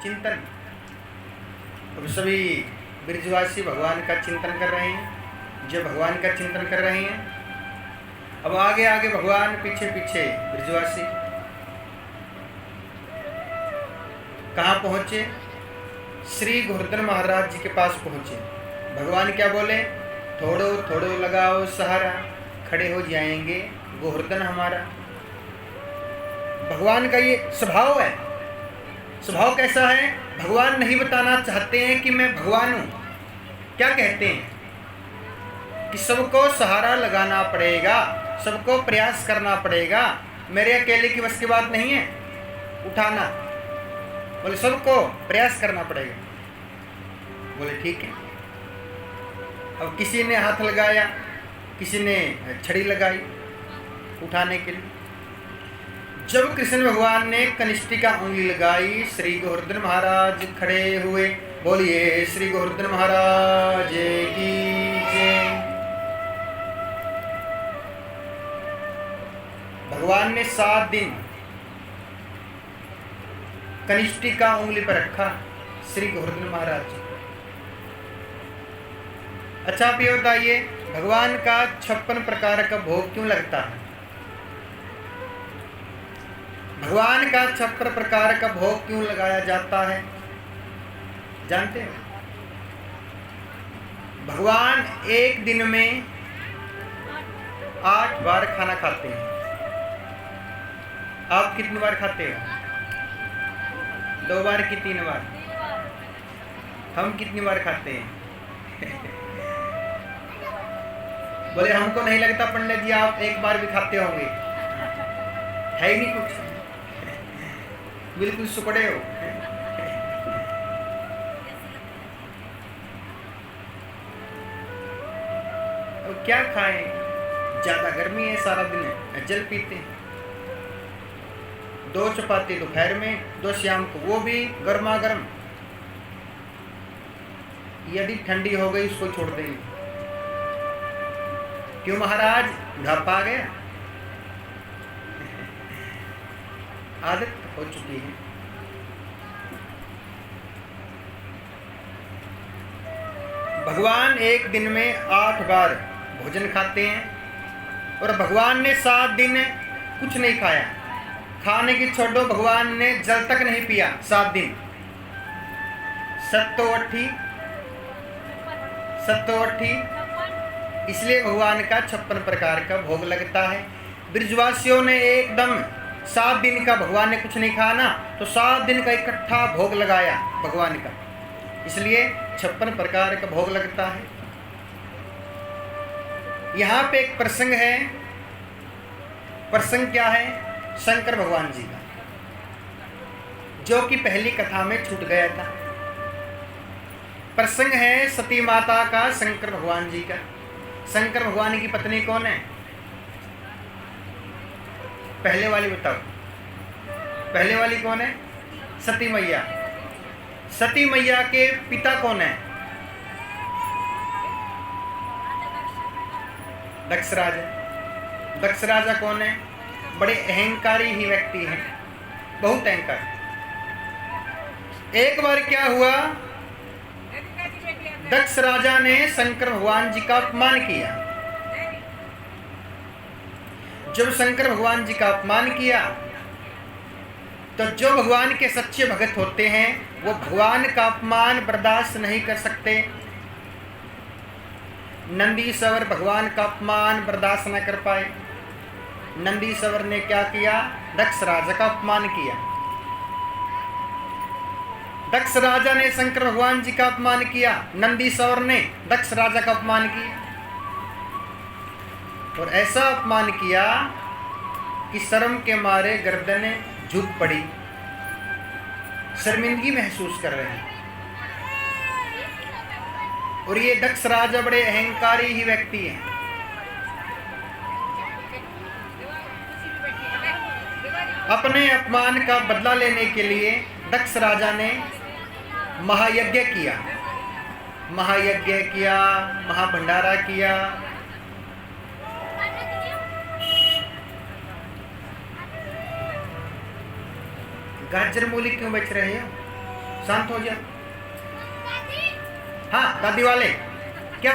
चिंतन। अब सभी ब्रजवासी भगवान का चिंतन कर रहे हैं, जो भगवान का चिंतन कर रहे हैं। अब आगे आगे भगवान, पीछे पीछे ब्रजवासी। कहाँ पहुंचे? श्री गोवर्धन महाराज जी के पास पहुंचे। भगवान क्या बोले? थोड़ो थोड़ो लगाओ सहारा, खड़े हो जाएंगे गोवर्धन हमारा। भगवान का ये स्वभाव है। स्वभाव कैसा है? भगवान नहीं बताना चाहते हैं कि मैं भगवान हूं। क्या कहते हैं कि सबको सहारा लगाना पड़ेगा, सबको प्रयास करना पड़ेगा, मेरे अकेले की बस की बात नहीं है उठाना। बोले सबको प्रयास करना पड़ेगा। बोले ठीक है। अब किसी ने हाथ लगाया, किसी ने छड़ी लगाई उठाने के लिए। जब कृष्ण भगवान ने कनिष्ठिका उंगली लगाई, श्री गोवर्धन महाराज खड़े हुए। बोलिए श्री गोवर्धन महाराज की जय। भगवान ने 7 दिन कनिष्ठिका उंगली पर रखा श्री गोवर्धन महाराज जी। अच्छा आप ये बताइए, भगवान का 56 प्रकार का भोग क्यों लगता है? भगवान का 56 प्रकार का भोग क्यों लगाया जाता है? जानते हो? भगवान एक दिन में 8 बार खाना खाते हैं। आप कितनी बार खाते हो? 2 बार कि 3 बार? हम कितनी बार खाते हैं? बोले हमको नहीं लगता पंडित जी आप 1 बार भी खाते होंगे। है ही नहीं कुछ, बिल्कुल सुकड़े हो। अब क्या खाएं? ज्यादा गर्मी है, सारा दिन जल पीते हैं। 2 चपाती दोपहर में, 2 शाम को, वो भी गर्मा गर्म। यदि ठंडी हो गई उसको छोड़ देंगे। क्यों महाराज? बुढ़ापा आ गया, आदत हो चुकी है। भगवान एक दिन में 8 बार भोजन खाते हैं और भगवान ने 7 दिन कुछ नहीं खाया। खाने की छोड़ो, भगवान ने जल तक नहीं पिया 7 दिन। सत्तोवट्ठी, इसलिए भगवान का 56 प्रकार का भोग लगता है। ब्रजवासियों ने एकदम 7 दिन का, भगवान ने कुछ नहीं खाया ना, तो 7 दिन का इकट्ठा भोग लगाया भगवान का, इसलिए 56 प्रकार का भोग लगता है। यहाँ पे एक प्रसंग है। प्रसंग क्या है? शंकर भगवान जी का, जो कि पहली कथा में छूट गया था। प्रसंग है सती माता का, शंकर भगवान जी का। शंकर भगवान की पत्नी कौन है? पहले वाली बताओ, पहले वाली कौन है? सती मैया। सती मैया के पिता कौन है? दक्ष राजा। दक्ष राजा कौन है? बड़े अहंकारी ही व्यक्ति हैं, बहुत अहंकार। एक बार क्या हुआ, दक्ष राजा ने शंकर भगवान जी का अपमान किया। जब शंकर भगवान जी का अपमान किया तो जो भगवान के सच्चे भक्त होते हैं वो भगवान का अपमान बर्दाश्त नहीं कर सकते। नंदीश्वर भगवान का अपमान बर्दाश्त न कर पाए। नंदीश्वर ने क्या किया? दक्ष राजा का अपमान किया। दक्ष राजा ने शंकर भगवान जी का अपमान किया, नंदीश्वर ने दक्ष राजा का अपमान किया। और ऐसा अपमान किया कि शर्म के मारे गर्दनें झुक पड़ी, शर्मिंदगी महसूस कर रहे हैं। और ये दक्ष राजा बड़े अहंकारी ही व्यक्ति हैं। अपने अपमान का बदला लेने के लिए दक्ष राजा ने महायज्ञ किया, महाभंडारा किया। गाजर मूली क्यों बेच रहे हो? शांत हो जाओ। हाँ दादी वाले क्या?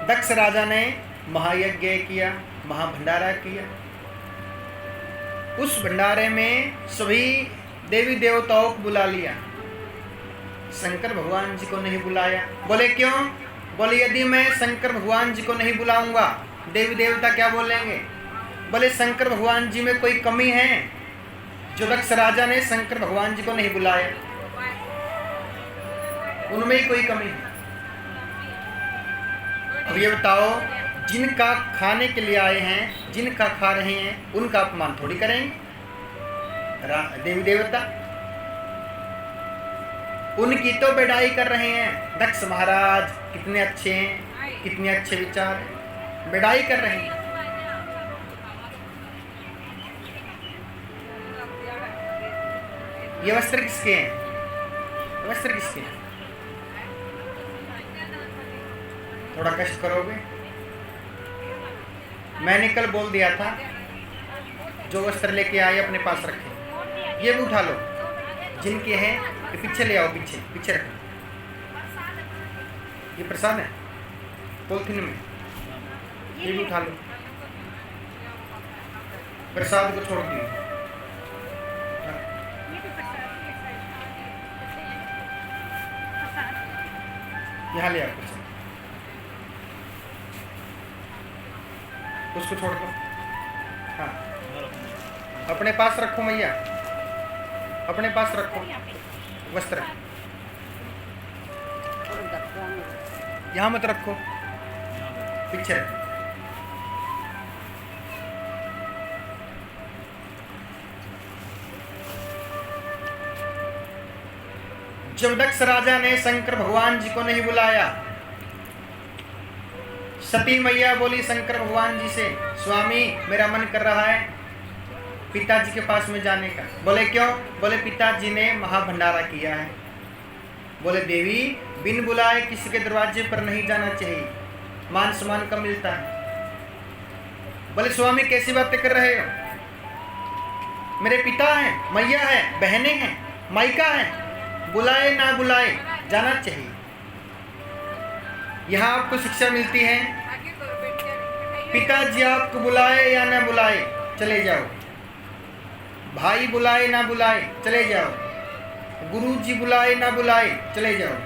दक्ष राजा ने महायज्ञ किया, महाभंडारा किया। उस भंडारे में सभी देवी देवताओं को बुला लिया, शंकर भगवान जी को नहीं बुलाया। बोले क्यों? बोले यदि मैं शंकर भगवान जी को नहीं बुलाऊंगा देवी देवता क्या बोलेंगे? बोले शंकर भगवान जी में कोई कमी है जो दक्ष राजा ने शंकर भगवान जी को नहीं बुलाया, उनमें ही कोई कमी है। अब ये बताओ, जिनका खाने के लिए आए हैं, जिनका खा रहे हैं, उनका अपमान थोड़ी करेंगे देवी देवता? उनकी तो बेड़ाई कर रहे हैं। दक्ष महाराज कितने अच्छे हैं, कितने अच्छे विचार हैं, बेड़ाई कर रहे हैं। ये वस्त्र किसके हैं? वस्त्र किसके हैं? थोड़ा कष्ट करोगे? मैंने कल बोल दिया था जो वस्त्र लेके आए अपने पास रखें। ये भी उठा लो, जिनके हैं ये पीछे ले आओ, पीछे पीछे रखो। ये प्रसाद है पॉलिथीन में, ये भी उठा लो। प्रसाद को छोड़ दियो। यहाँ ले आओ प्रसाद, उसको छोड़ दो। हाँ अपने पास रखो मैया, अपने पास रखो वस्त्र, यहाँ मत रखो, पीछे रखो। जब दक्ष राजा ने शंकर भगवान जी को नहीं बुलाया, सती मैया बोली शंकर भगवान जी से, स्वामी मेरा मन कर रहा है पिताजी के पास में जाने का। बोले क्यों? बोले पिताजी ने महाभंडारा किया है। बोले देवी बिन बुलाए किसी के दरवाजे पर नहीं जाना चाहिए, मान सम्मान कम मिलता है। बोले स्वामी कैसी बातें कर रहे हो? मेरे पिता हैं, मैया है, बहनें हैं, माइका है, बुलाए ना बुलाए जाना चाहिए। यहाँ आपको शिक्षा मिलती है, पिताजी आपको बुलाए या ना बुलाए चले जाओ, भाई बुलाए ना बुलाए चले जाओ, गुरुजी बुलाए ना बुलाए चले जाओ।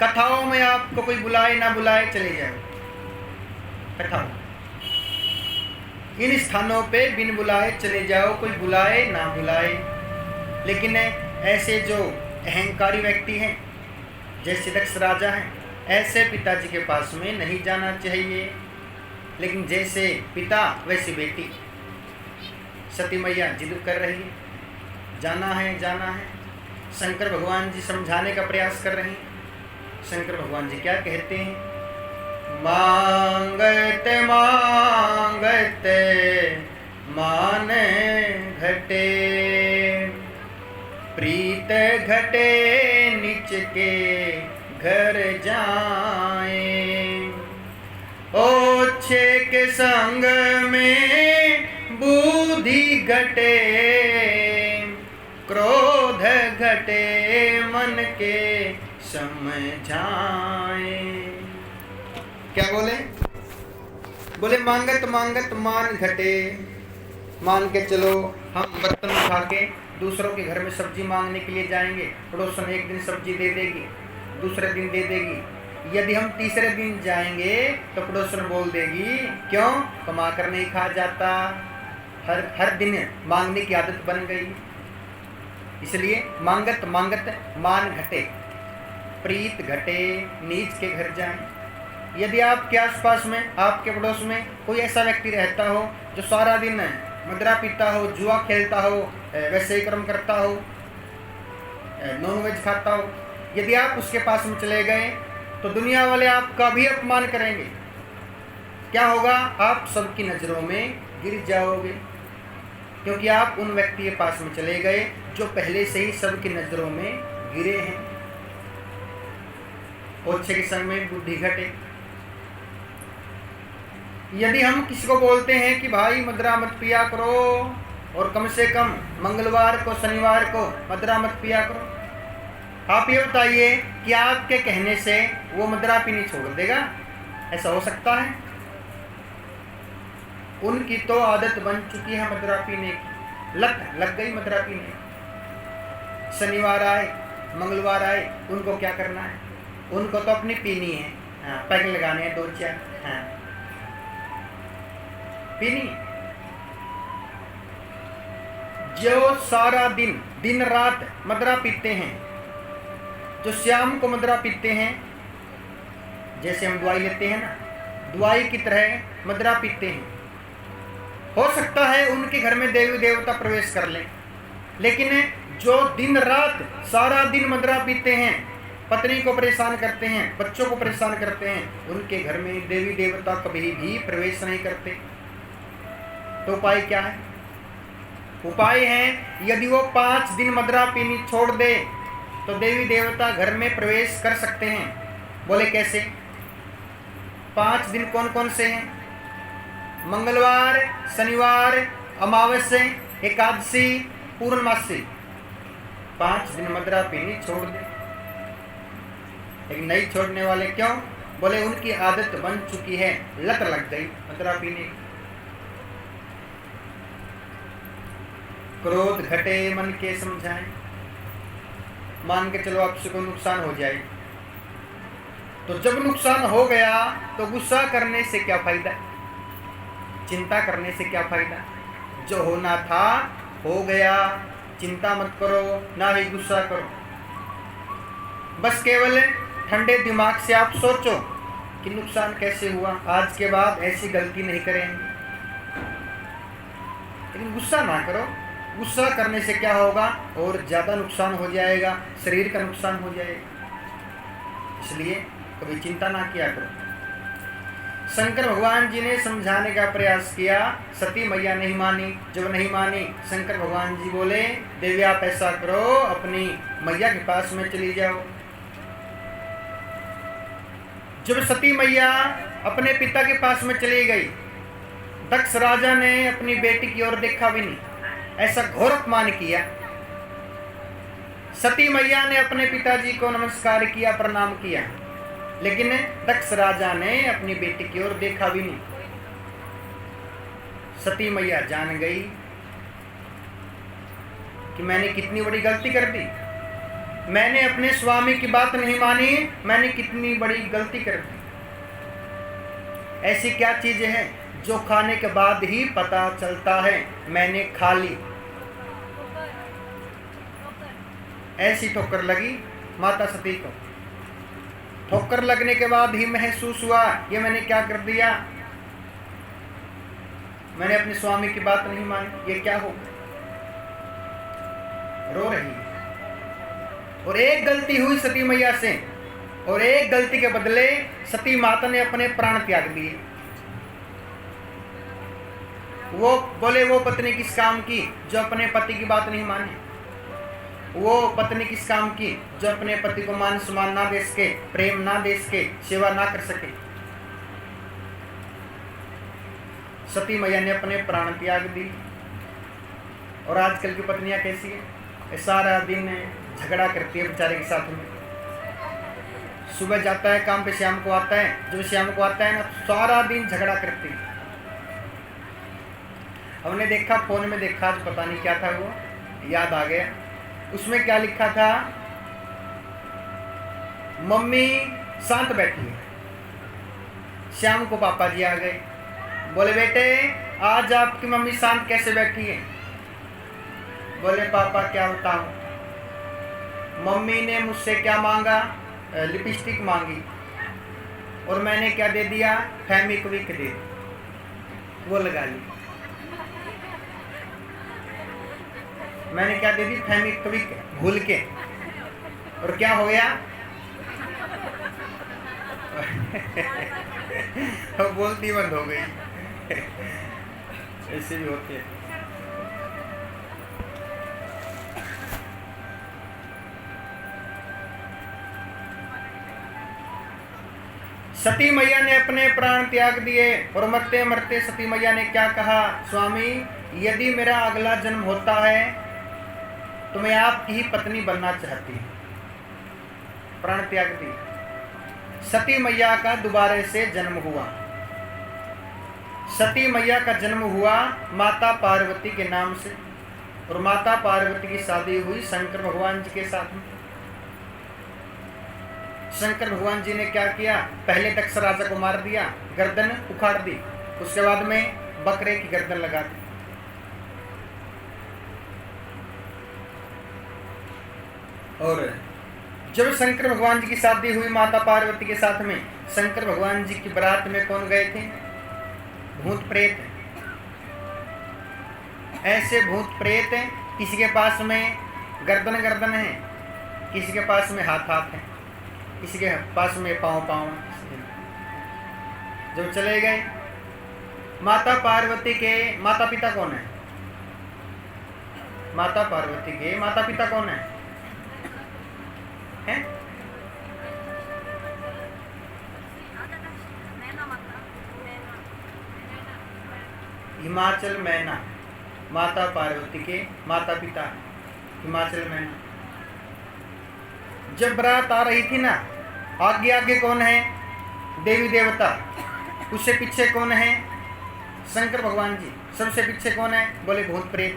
कथाओं में आपको कोई बुलाए ना बुलाए चले जाओ, कथाओं इन स्थानों पे बिन बुलाए चले जाओ, कोई बुलाए ना बुलाए। लेकिन ऐसे जो अहंकारी व्यक्ति हैं जैसे दक्ष राजा हैं, ऐसे पिताजी के पास में नहीं जाना चाहिए। लेकिन जैसे पिता वैसे बेटी, सती मैया जिद कर रही है, जाना है जाना है। शंकर भगवान जी समझाने का प्रयास कर रहे हैं। शंकर भगवान जी क्या कहते हैं? मांगत मांगत मान घटे, प्रीत घटे निच के घर जाए। ओछे के संग में बुद्धि घटे, क्रोध घटे मन के समझाए। क्या बोले? बोले मांगत मांगत मान घटे। मान के चलो हम बर्तन उठा के दूसरों के घर में सब्जी मांगने के लिए जाएंगे, पड़ोसन एक दिन सब्जी दे देगी, दूसरे दिन दे देगी। यदि हम तीसरे दिन जाएंगे तो पड़ोसन बोल देगी, क्यों कमा कर नहीं खा जाता, हर दिन मांगने की आदत बन गई। इसलिए मांगत मांगत मान घटे, प्रीत घटे नीच के घर जाएं। यदि आपके आसपास में, आपके पड़ोस में कोई ऐसा व्यक्ति रहता हो जो सारा दिन मदिरा पीता हो, जुआ खेलता हो, वैसे ही कर्म करता हो, नॉनवेज खाता हो, यदि आप उसके पास में चले गए तो दुनिया वाले आपका भी अपमान करेंगे। क्या होगा? आप सबकी नज़रों में गिर जाओगे। क्योंकि आप उन व्यक्ति के पास में चले गए जो पहले से ही सबकी नज़रों में गिरे हैं। ओछे के संग में बुद्धि घटे। यदि हम किसी को बोलते हैं कि भाई मदिरा मत पिया करो, और कम से कम मंगलवार को शनिवार को मदिरा मत पिया करो, आप ये बताइए कि आपके कहने से वो मदिरा पीनी छोड़ देगा? ऐसा हो सकता है? उनकी तो आदत बन चुकी है मदिरा पीने की, लत लग गई मदिरा पीने की। शनिवार आए मंगलवार आए, उनको क्या करना है? उनको तो अपनी पीनी है, हाँ, पैक लगाने हैं 2-4, हाँ, पीनी। जो सारा दिन दिन रात मदिरा पीते हैं, जो शाम को मदिरा पीते हैं, जैसे हम दवाई लेते हैं ना, दवाई की तरह मदिरा पीते हैं। हो सकता है उनके घर में देवी देवता प्रवेश कर लें, लेकिन जो दिन रात सारा दिन मदिरा पीते हैं, पत्नी को परेशान करते हैं, बच्चों को परेशान करते हैं, उनके घर में देवी देवता कभी भी प्रवेश नहीं करते। तो उपाय क्या है? उपाय है, यदि वो 5 दिन मदिरा पीनी छोड़ दे तो देवी देवता घर में प्रवेश कर सकते हैं। बोले कैसे? 5 दिन कौन कौन से हैं? मंगलवार, शनिवार, अमावस्या, एकादशी, पूर्णमासी। 5 दिन मदिरा पीनी छोड़ दे। लेकिन नहीं छोड़ने वाले क्यों? बोले उनकी आदत बन चुकी है, लत लग गई मदिरा पीने की। क्रोध घटे मन के समझाएं। मान के चलो आपसे कोई नुकसान हो जाए, तो जब नुकसान हो गया तो गुस्सा करने से क्या फायदा? चिंता करने से क्या फायदा? जो होना था हो गया, चिंता मत करो, ना ही गुस्सा करो। बस केवल ठंडे दिमाग से आप सोचो कि नुकसान कैसे हुआ, आज के बाद ऐसी गलती नहीं करेंगे। लेकिन गुस्सा ना करो। गुस्सा करने से क्या होगा? और ज़्यादा नुकसान हो जाएगा, शरीर का नुकसान हो जाएगा। इसलिए कभी चिंता ना किया करो। शंकर भगवान जी ने समझाने का प्रयास किया, सती मैया नहीं मानी। जब नहीं मानी, शंकर भगवान जी बोले, देवी आप ऐसा करो, अपनी मैया के पास में चली जाओ। जब सती मैया अपने पिता के पास में चली गई, दक्ष राजा ने अपनी बेटी की ओर देखा भी नहीं, ऐसा घोर अपमान किया। सती मैया ने अपने पिताजी को नमस्कार किया, प्रणाम किया, लेकिन दक्ष राजा ने अपनी बेटी की ओर देखा भी नहीं। सती मैया जान गई कि मैंने कितनी बड़ी गलती कर दी, मैंने अपने स्वामी की बात नहीं मानी, मैंने कितनी बड़ी गलती कर दी। ऐसी क्या चीजें हैं जो खाने के बाद ही पता चलता है मैंने खा ली? ऐसी ठोकर लगी माता सती को। ठोकर लगने के बाद ही महसूस हुआ ये मैंने क्या कर दिया, मैंने अपने स्वामी की बात नहीं मानी, ये क्या हो। रो रही है। और एक गलती हुई सती मैया से, और एक गलती के बदले सती माता ने अपने प्राण त्याग दिए। वो बोले वो पत्नी किस काम की जो अपने पति की बात नहीं माने। वो पत्नी किस काम की जो अपने पति को मान सम्मान ना दे सके, प्रेम ना दे सके, सेवा ना कर सके। सती मैया ने अपने प्राण त्याग दी। और आजकल की पत्नियां कैसी है? सारा दिन झगड़ा करती है बेचारे के साथ में। सुबह जाता है काम पे, शाम को आता है, जब शाम को आता है ना सारा दिन झगड़ा करती है। हमने देखा, फोन में देखा, आज पता नहीं क्या था, वो याद आ गया। उसमें क्या लिखा था, मम्मी शांत बैठी है। शाम को पापा जी आ गए, बोले बेटे आज आपकी मम्मी शांत कैसे बैठी है? बोले पापा क्या बताऊं, मम्मी ने मुझसे क्या मांगा, लिपस्टिक मांगी, और मैंने क्या दे दिया, फेविक्विक दे दी, वो लगा ली। मैंने क्या दे दी, फेविक्विक भूल के, और क्या हो गया बोलती बंद हो गई। ऐसे भी होते हैं। सती मैया ने अपने प्राण त्याग दिए और मरते मरते सती मैया ने क्या कहा, स्वामी यदि मेरा अगला जन्म होता है तो मैं आपकी ही पत्नी बनना चाहती हूँ। प्राण त्याग दी। सती मैया का दोबारा से जन्म हुआ। सती मैया का जन्म हुआ माता पार्वती के नाम से, और माता पार्वती की शादी हुई शंकर भगवान जी के साथ में। शंकर भगवान जी ने क्या किया, पहले दक्ष राजा को मार दिया, गर्दन उखाड़ दी, उसके बाद में बकरे की गर्दन लगा दी। और जब शंकर भगवान जी की शादी हुई माता पार्वती के साथ में, शंकर भगवान जी की बारात में कौन गए थे, भूत प्रेत। ऐसे भूत प्रेत किसी के पास में गर्दन गर्दन है, किसी के पास में हाथ हाथ है, किसी के पास में पाँव पाँव। जब चले गए, माता पार्वती के माता पिता कौन है, माता पार्वती के माता पिता कौन है, हैं? हिमाचल मैना माता पार्वती के माता पिता, हिमाचल मैना। जब बारात आ रही थी ना, आगे आगे कौन है, देवी देवता, उससे पीछे कौन है, शंकर भगवान जी, सबसे पीछे कौन है, बोले भूत प्रेत।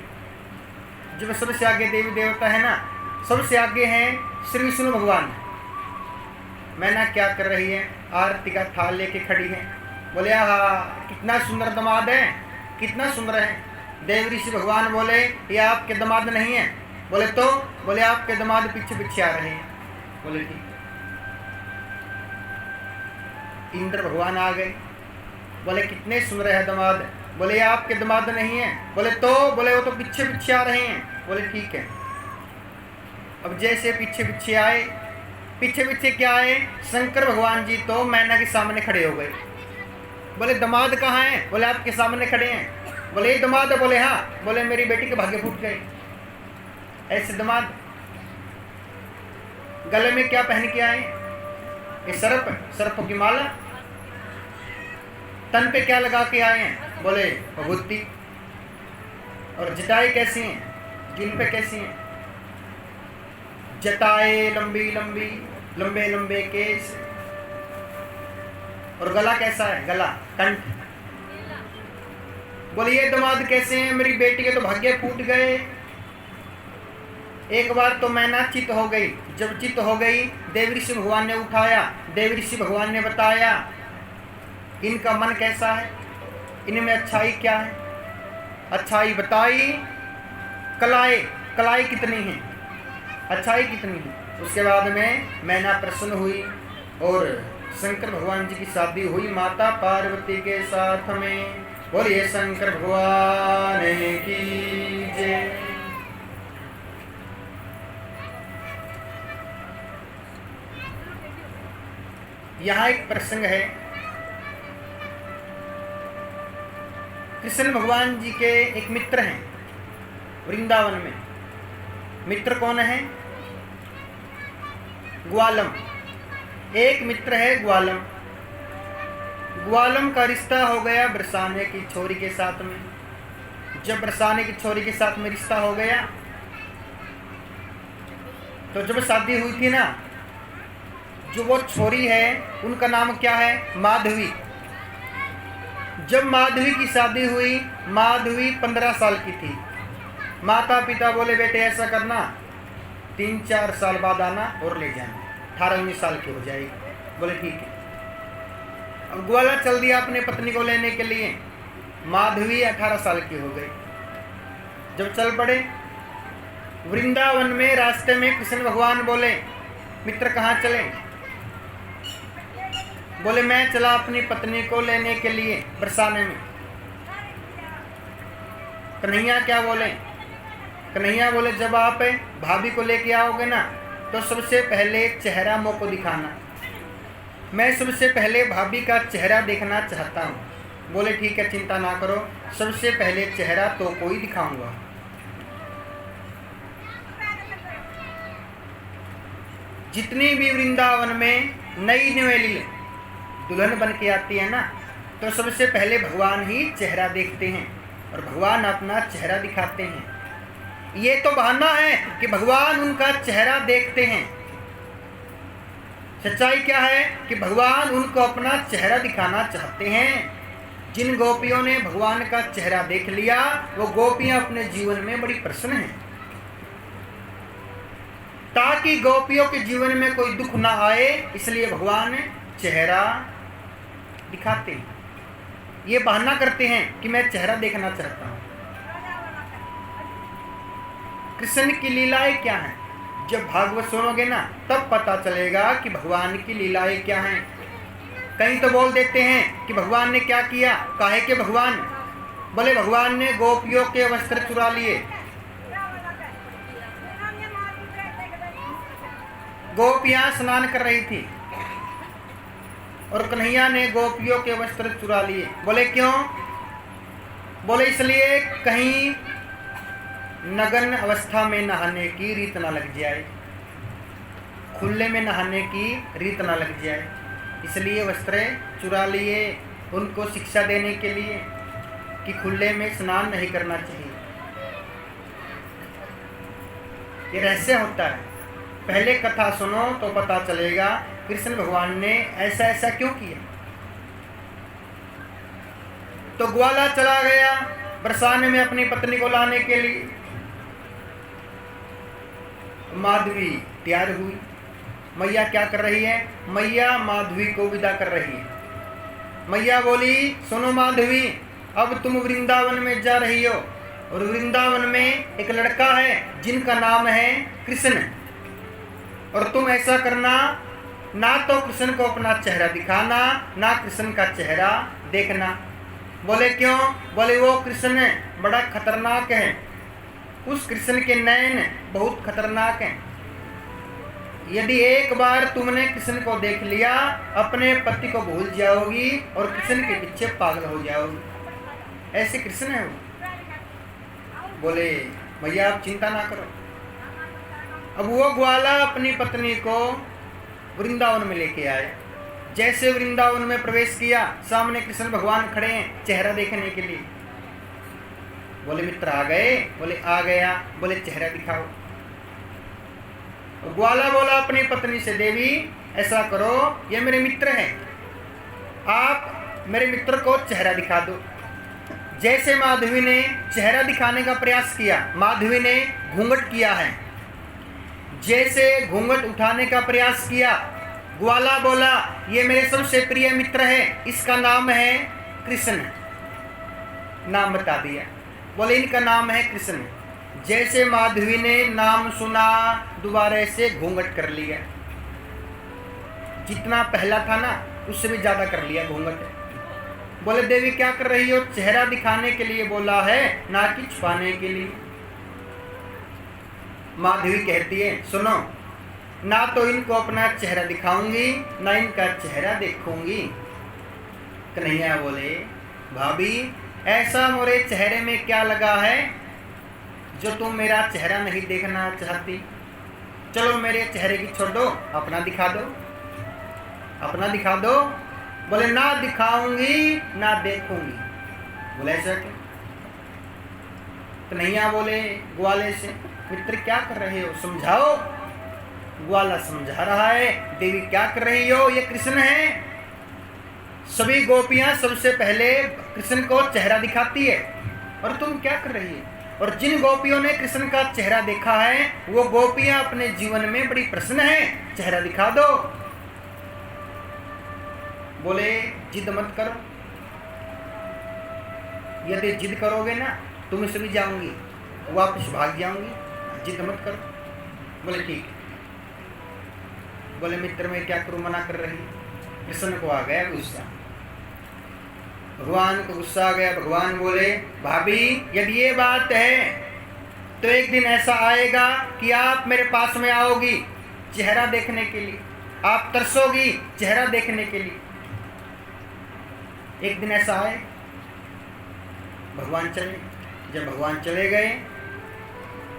जब सबसे आगे देवी देवता है ना, सबसे आगे हैं श्री विष्णु भगवान। मैना क्या कर रही है, आरती का थाल लेके खड़ी है। बोले आहा कितना सुंदर दामाद है, कितना सुंदर है। देव ऋषि भगवान बोले ये आपके दामाद नहीं है। बोले तो, बोले आपके दामाद पीछे पीछे आ रहे हैं। बोले ठीक। इंद्र भगवान आ गए, बोले कितने सुंदर है दामाद। बोले ये आपके दामाद नहीं है। बोले तो, बोले वो तो पीछे पीछे आ रहे हैं। बोले ठीक है। अब जैसे पीछे पीछे आए, पीछे पीछे क्या आए, शंकर भगवान जी तो मैना के सामने खड़े हो गए। बोले दामाद कहाँ हैं, बोले आपके सामने खड़े हैं। बोले ये दामाद है, बोले हाँ। बोले मेरी बेटी के भाग्य फूट गए। ऐसे दामाद। गले में क्या पहन के आए, ये सर्प, सर्प की माला। तन पे क्या लगा के आए हैं, बोले भभूति। और जटाएं कैसी हैं, जिन पे कैसी हैं, जटाएं लंबी लंबी, लंबे लंबे केस। और गला कैसा है, गला कंठ। बोले ये दामाद कैसे हैं, मेरी बेटी के तो भाग्य फूट गए। एक बार तो मैना चित हो गई। जब चित हो गई, देव ऋषि भगवान ने उठाया। देव ऋषि भगवान ने बताया इनका मन कैसा है, इनमें अच्छाई क्या है। अच्छाई बताई, कलाई, कलाई कितनी है, अच्छाई कितनी है। उसके बाद में मैना प्रसन्न हुई और शंकर भगवान जी की शादी हुई माता पार्वती के साथ में। बोलिए शंकर भगवान की जय। यहाँ एक प्रसंग है, कृष्ण भगवान जी के एक मित्र हैं वृंदावन में। मित्र कौन है, ग्वालम। एक मित्र है ग्वालम। ग्वालम का रिश्ता हो गया बरसाने की छोरी के साथ में। जब बरसाने की छोरी के साथ में रिश्ता हो गया, तो जब शादी हुई थी ना, जो वो छोरी है उनका नाम क्या है, माधवी। जब माधवी की शादी हुई, माधवी 15 साल की थी। माता पिता बोले बेटे ऐसा करना, 3-4 साल बाद आना और ले जाना, 18-19 साल की हो जाएगी। बोले ठीक है। अब ग्वाला चल दिया अपने पत्नी को लेने के लिए। माधवी 18 साल की हो गई। जब चल पड़े वृंदावन में, रास्ते में कृष्ण भगवान बोले मित्र कहाँ चले। बोले मैं चला अपनी पत्नी को लेने के लिए बरसाने में। कन्हैया क्या बोले, कन्हैया बोले जब आप भाभी को लेके आओगे ना, तो सबसे पहले चेहरा मुँह को दिखाना। मैं सबसे पहले भाभी का चेहरा देखना चाहता हूँ। बोले ठीक है, चिंता ना करो, सबसे पहले चेहरा तो कोई दिखाऊंगा। जितनी भी वृंदावन में नई नवेली दुल्हन बन के आती है ना, तो सबसे पहले भगवान ही चेहरा देखते हैं और भगवान अपना चेहरा दिखाते हैं। ये तो बहाना है कि भगवान उनका चेहरा देखते हैं। सच्चाई क्या है कि भगवान उनको अपना चेहरा दिखाना चाहते हैं। जिन गोपियों ने भगवान का चेहरा देख लिया वो गोपियां अपने जीवन में बड़ी प्रसन्न हैं, ताकि गोपियों के जीवन में कोई दुख ना आए, इसलिए भगवान चेहरा दिखाते हैं। ये बहाना करते हैं कि मैं चेहरा देखना चाहता हूं। कृष्ण की लीलाएं क्या हैं? जब भागवत सुनोगे ना तब पता चलेगा कि भगवान की लीलाएं क्या हैं। कहीं तो बोल देते हैं कि भगवान ने क्या किया, काहे के भगवान? बोले भगवान ने गोपियों के वस्त्र चुरा लिए। गोपियां स्नान कर रही थी और कन्हैया ने गोपियों के वस्त्र चुरा लिए। बोले क्यों? बोले इसलिए कहीं नग्न अवस्था में नहाने की रीत ना लग जाए, खुले में नहाने की रीत ना लग जाए, इसलिए वस्त्र चुरा लिए उनको शिक्षा देने के लिए कि खुले में स्नान नहीं करना चाहिए। ये रहस्य होता है। पहले कथा सुनो तो पता चलेगा कृष्ण भगवान ने ऐसा ऐसा क्यों किया। तो ग्वाला चला गया बरसाने में अपनी पत्नी को लाने के लिए। माधवी तैयार हुई। मैया क्या कर रही है? मैया माधवी को विदा कर रही है। मैया बोली सुनो माधवी, अब तुम वृंदावन में जा रही हो और वृंदावन में एक लड़का है जिनका नाम है कृष्ण, और तुम ऐसा करना, ना तो कृष्ण को अपना चेहरा दिखाना, ना कृष्ण का चेहरा देखना। बोले क्यों? बोले वो कृष्ण बड़ा खतरनाक है, उस कृष्ण के नयन बहुत खतरनाक हैं। यदि एक बार तुमने कृष्ण को देख लिया अपने पति को भूल जाओगी और कृष्ण के पीछे पागल हो जाओगी। ऐसे कृष्ण है वो। बोले भैया आप चिंता ना करो। अब वो ग्वाला अपनी पत्नी को वृंदावन में लेके आए। जैसे वृंदावन में प्रवेश किया सामने कृष्ण भगवान खड़े हैं चेहरा देखने के लिए। बोले मित्र आ गए? बोले आ गया। बोले चेहरा दिखाओ। ग्वाला बोला अपनी पत्नी से देवी ऐसा करो, ये मेरे मित्र हैं, आप मेरे मित्र को चेहरा दिखा दो। जैसे माधवी ने चेहरा दिखाने का प्रयास किया, माधवी ने घूंघट किया है। जैसे घूंघट उठाने का प्रयास किया, ग्वाला बोला ये मेरे सबसे प्रिय मित्र है, इसका नाम है कृष्ण। नाम बता दिया। बोले इनका नाम है कृष्ण। जैसे माधवी ने नाम सुना दोबारा से घूंघट कर लिया। जितना पहला था ना उससे भी ज्यादा कर लिया घूंघट। बोले देवी क्या कर रही हो? चेहरा दिखाने के लिए बोला है, ना कि छुपाने के लिए। माधवी कहती है सुनो, ना तो इनको अपना चेहरा दिखाऊंगी ना इनका चेहरा देखूंगी। कन्हैया बोले भाभी ऐसा मोरे चेहरे में क्या लगा है जो तुम मेरा चेहरा नहीं देखना चाहती? चलो मेरे चेहरे की छोड़ दो, अपना दिखा दो, अपना दिखा दो। बोले ना दिखाऊंगी ना देखूंगी। बोले ऐसा क्या? कन्हैया बोले ग्वाले से मित्र क्या कर रहे हो, समझाओ। ग्वाला समझा रहा है देवी क्या कर रही हो, ये कृष्ण है। सभी गोपियां सबसे पहले कृष्ण को चेहरा दिखाती है और तुम क्या कर रही है? और जिन गोपियों ने कृष्ण का चेहरा देखा है वो गोपियां अपने जीवन में बड़ी प्रसन्न हैं, चेहरा दिखा दो। बोले जिद मत करो, यदि जिद करोगे ना तुम से भी जाऊंगी, वापस भाग जाऊंगी, जिद मत करो। बोले ठीक है। बोले मित्र मैं क्या करूं, मना कर रही। कृष्ण को आ गया गुस्सा, भगवान को गुस्सा आ गया। भगवान बोले भाभी यदि ये बात है तो एक दिन ऐसा आएगा कि आप मेरे पास में आओगी चेहरा देखने के लिए, आप तरसोगी चेहरा देखने के लिए। एक दिन ऐसा आए। भगवान चले। जब भगवान चले गए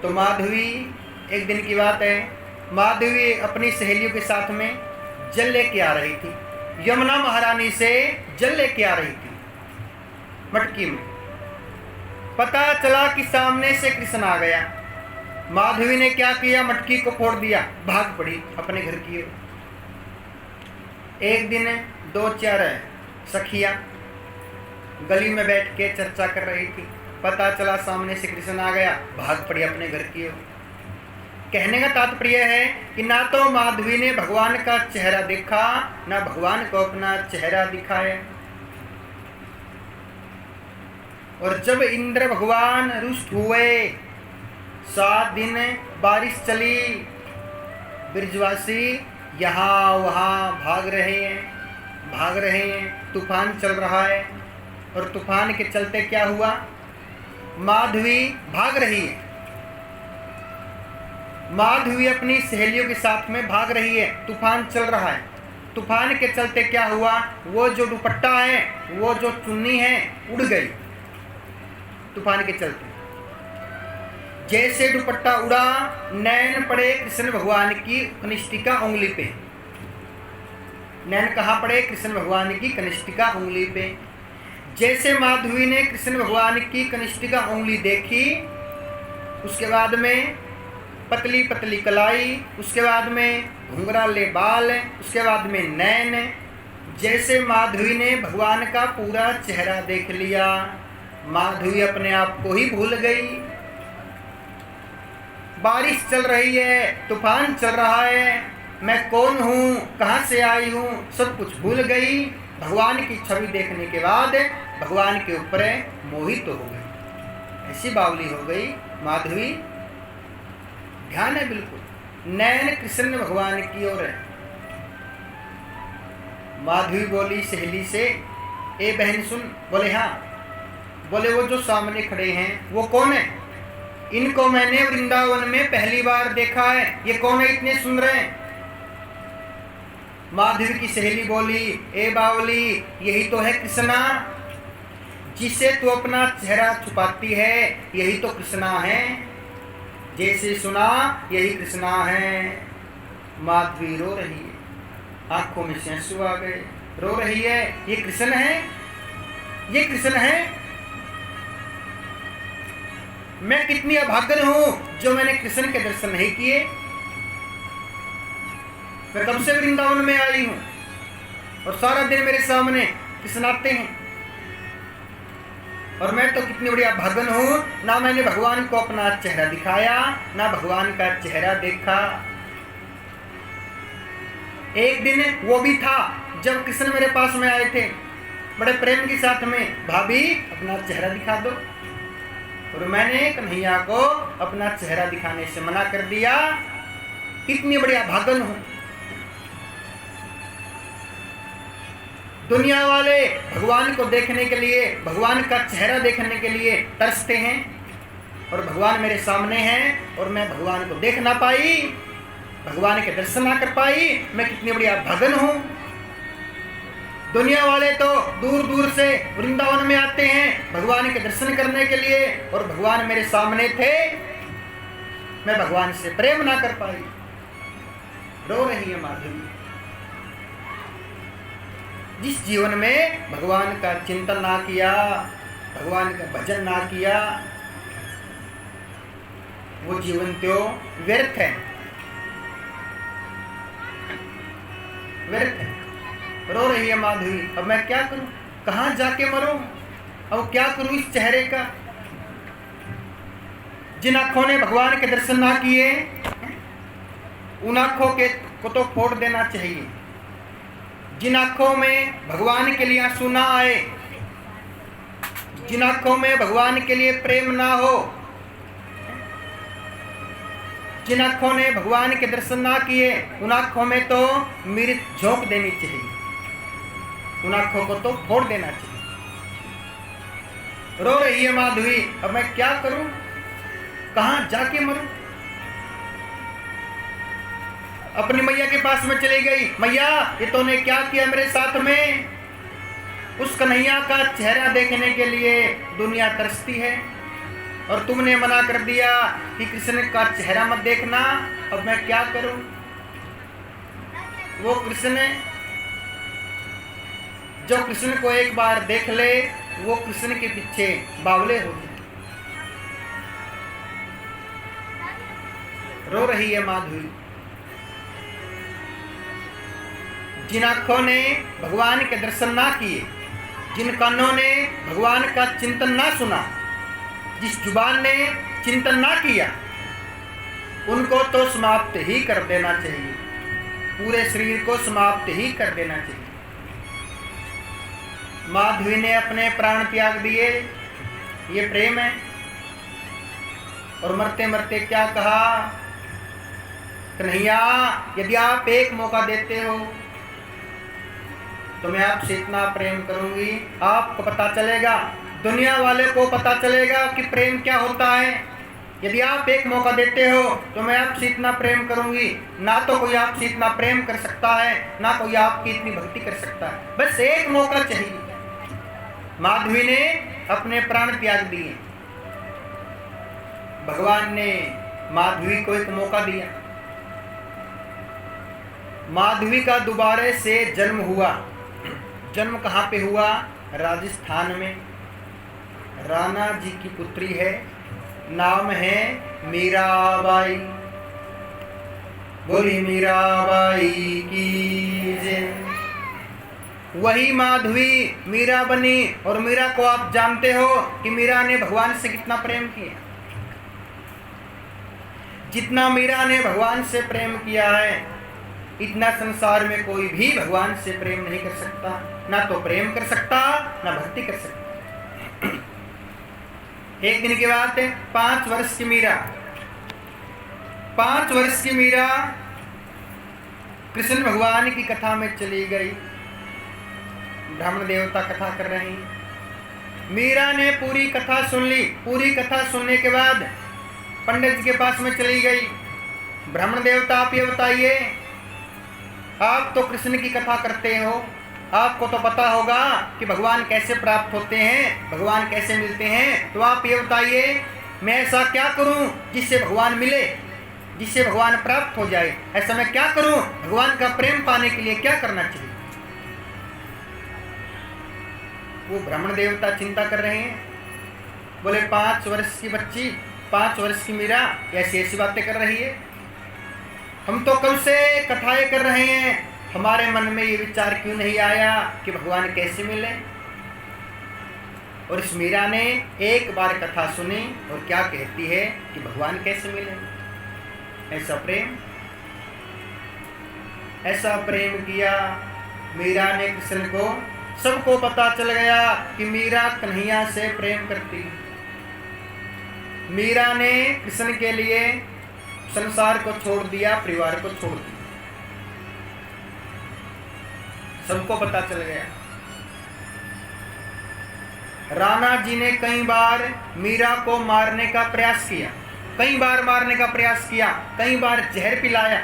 तो माधवी, एक दिन की बात है, माधवी अपनी सहेलियों के साथ में जल लेके आ रही थी। यमुना महारानी से जल लेके आ रही थी मटकी में। पता चला कि सामने से कृष्ण आ गया। माधवी ने क्या किया, मटकी को फोड़ दिया, भाग पड़ी अपने घर की ओर। एक दिन 2-4 सखियां गली में बैठ के चर्चा कर रही थी। पता चला सामने से कृष्ण आ गया, भाग पड़ी अपने घर की ओर। कहने का तात्पर्य है कि ना तो माधवी ने भगवान का चेहरा देखा, ना भगवान को अपना चेहरा दिखाया। और जब इंद्र भगवान रुष्ट हुए, 7 दिन बारिश चली, ब्रजवासी यहाँ वहाँ भाग रहे हैं, तूफान चल रहा है। और तूफान के चलते क्या हुआ, माधवी भाग रही है, माधवी अपनी सहेलियों के साथ में भाग रही है, तूफान चल रहा है। तूफान के चलते क्या हुआ, वो जो दुपट्टा है, वो जो चुन्नी है, उड़ गई तूफान के चलते। जैसे दुपट्टा उड़ा, नैन पड़े कृष्ण भगवान की कनिष्ठिका उंगली पे। नैन कहाँ पड़े, कृष्ण भगवान की कनिष्ठिका उंगली पे। जैसे माधवी ने कृष्ण भगवान की कनिष्ठिका उंगली देखी, उसके बाद में पतली पतली कलाई, उसके बाद में घुंघराले बाल, उसके बाद में नैन। जैसे माधवी ने भगवान का पूरा चेहरा देख लिया, माधवी अपने आप को ही भूल गई। बारिश चल रही है, तूफान चल रहा है, मैं कौन हूँ, कहाँ से आई हूँ, सब कुछ भूल गई। भगवान की छवि देखने के बाद भगवान के ऊपर मोहित तो हो गई, ऐसी बावली हो गई माधवी। ध्यान है बिल्कुल, नैन कृष्ण भगवान की ओर है। माधवी बोली सहेली से, ए बहन सुन। बोले हाँ। बोले वो जो सामने खड़े हैं वो कौन है, इनको मैंने वृंदावन में पहली बार देखा है, ये कौन है इतने सुंदर हैं। माधवी की सहेली बोली, ए बावली यही तो है कृष्णा, जिसे तू अपना चेहरा छुपाती है, यही तो कृष्णा है। जैसे सुना यही कृष्णा है। माधवी रो रही है, आंखों में से आंसू आ गए, रो रही है। ये कृष्ण है, ये कृष्ण है। मैं कितनी अभागन हूं जो मैंने कृष्ण के दर्शन नहीं किए। मैं कब से वृंदावन में आई हूं और सारा दिन मेरे सामने कृष्ण आते हैं, और मैं तो कितनी बड़ी अभागन हूं, ना मैंने भगवान को अपना चेहरा दिखाया, ना भगवान का चेहरा देखा। एक दिन वो भी था जब कृष्ण मेरे पास में आए थे बड़े प्रेम के साथ में, भाभी अपना चेहरा दिखा दो, और मैंने कन्हैया को अपना चेहरा दिखाने से मना कर दिया। कितनी बड़ी अभागन हूं। दुनिया वाले भगवान को देखने के लिए, भगवान का चेहरा देखने के लिए तरसते हैं, और भगवान मेरे सामने हैं और मैं भगवान को देख ना पाई, भगवान के दर्शन ना कर पाई। मैं कितनी बड़ी अभागन हूं। दुनिया वाले तो दूर दूर से वृंदावन में आते हैं भगवान के दर्शन करने के लिए, और भगवान मेरे सामने थे, मैं भगवान से प्रेम ना कर पाई। रो रही है माधवी। जिस जीवन में भगवान का चिंतन ना किया, भगवान का भजन ना किया, वो जीवन तो व्यर्थ है, व्यर्थ है। रो रही है माधवी। अब मैं क्या करूं, कहां जाके मरूं, अब क्या करूं इस चेहरे का। जिन आंखों ने भगवान के दर्शन ना किए, उन आंखों के को तो फोड़ देना चाहिए। जिन आंखों में भगवान के लिए आंसू ना आए, जिन आंखों में भगवान के लिए प्रेम ना हो, जिन आंखों ने भगवान के दर्शन ना किए, उन आंखों में तो मृत झोंक देनी चाहिए, उन आंखों को तो फोड़ देना चाहिए। रो रही है माधवी। अब मैं क्या करूं, कहां जाके मरूं। अपनी मैया के पास में चली गई। मैया ये तूने क्या किया मेरे साथ में। उस कन्हैया का चेहरा देखने के लिए दुनिया तरसती है, और तुमने मना कर दिया कि कृष्ण का चेहरा मत देखना। अब मैं क्या करूं। वो कृष्ण जो कृष्ण को एक बार देख ले वो कृष्ण के पीछे बावले हो जाए। रो रही है माधवी। जिन आंखों ने भगवान के दर्शन ना किए, जिन कानों ने भगवान का चिंतन ना सुना, जिस जुबान ने चिंतन ना किया, उनको तो समाप्त ही कर देना चाहिए। पूरे शरीर को समाप्त ही कर देना चाहिए। माधवी ने अपने प्राण त्याग दिए, ये प्रेम है। और मरते मरते क्या कहा, कन्हैया यदि आप एक मौका देते हो तो मैं आपसे इतना प्रेम करूंगी, आपको पता चलेगा, दुनिया वाले को पता चलेगा कि प्रेम क्या होता है। यदि आप एक मौका देते हो तो मैं आपसे इतना प्रेम करूंगी, ना तो कोई आपसे इतना प्रेम कर सकता है, ना कोई आपकी इतनी भक्ति कर सकता है। बस एक मौका चाहिए। माधवी ने अपने प्राण त्याग दिए। भगवान ने माधवी को एक मौका दिया। माधवी का दोबारे से जन्म हुआ। जन्म कहाँ पे हुआ? राजस्थान में। राणा जी की पुत्री है, नाम है मीराबाई। बोली मीराबाई की जय। वही माधवी मीरा बनी। और मीरा को आप जानते हो कि मीरा ने भगवान से कितना प्रेम किया। जितना मीरा ने भगवान से प्रेम किया है, इतना संसार में कोई भी भगवान से प्रेम नहीं कर सकता। ना तो प्रेम कर सकता, ना भक्ति कर सकता। एक दिन की बात है, 5 वर्ष की मीरा, 5 वर्ष की मीरा कृष्ण भगवान की कथा में चली गई। ब्राह्मण देवता कथा कर रहे हैं। मीरा ने पूरी कथा सुन ली। पूरी कथा सुनने के बाद पंडित जी के पास में चली गई। ब्राह्मण देवता आप ये बताइए, आप तो कृष्ण की कथा करते हो, आपको तो पता होगा कि भगवान कैसे प्राप्त होते हैं, भगवान कैसे मिलते हैं। तो आप ये बताइए, मैं ऐसा क्या करूं जिससे भगवान मिले, जिससे भगवान प्राप्त हो जाए? ऐसा मैं क्या करूं? भगवान का प्रेम पाने के लिए क्या करना चाहिए? वो ब्राह्मण देवता चिंता कर रहे हैं। बोले 5 वर्ष की बच्ची, 5 वर्ष की मीरा ऐसी ऐसी बातें कर रही है। हम तो कब से कथाएं कर रहे हैं, हमारे मन में ये विचार क्यों नहीं आया कि भगवान कैसे मिले? और इस मीरा ने एक बार कथा सुनी और क्या कहती है कि भगवान कैसे मिले। ऐसा प्रेम किया मीरा ने कृष्ण को। सबको पता चल गया कि मीरा कन्हैया से प्रेम करती। मीरा ने कृष्ण के लिए संसार को छोड़ दिया, परिवार को छोड़ दिया। सबको पता चल गया। राणा जी ने कई बार मीरा को मारने का प्रयास किया, कई बार मारने का प्रयास किया, कई बार जहर पिलाया।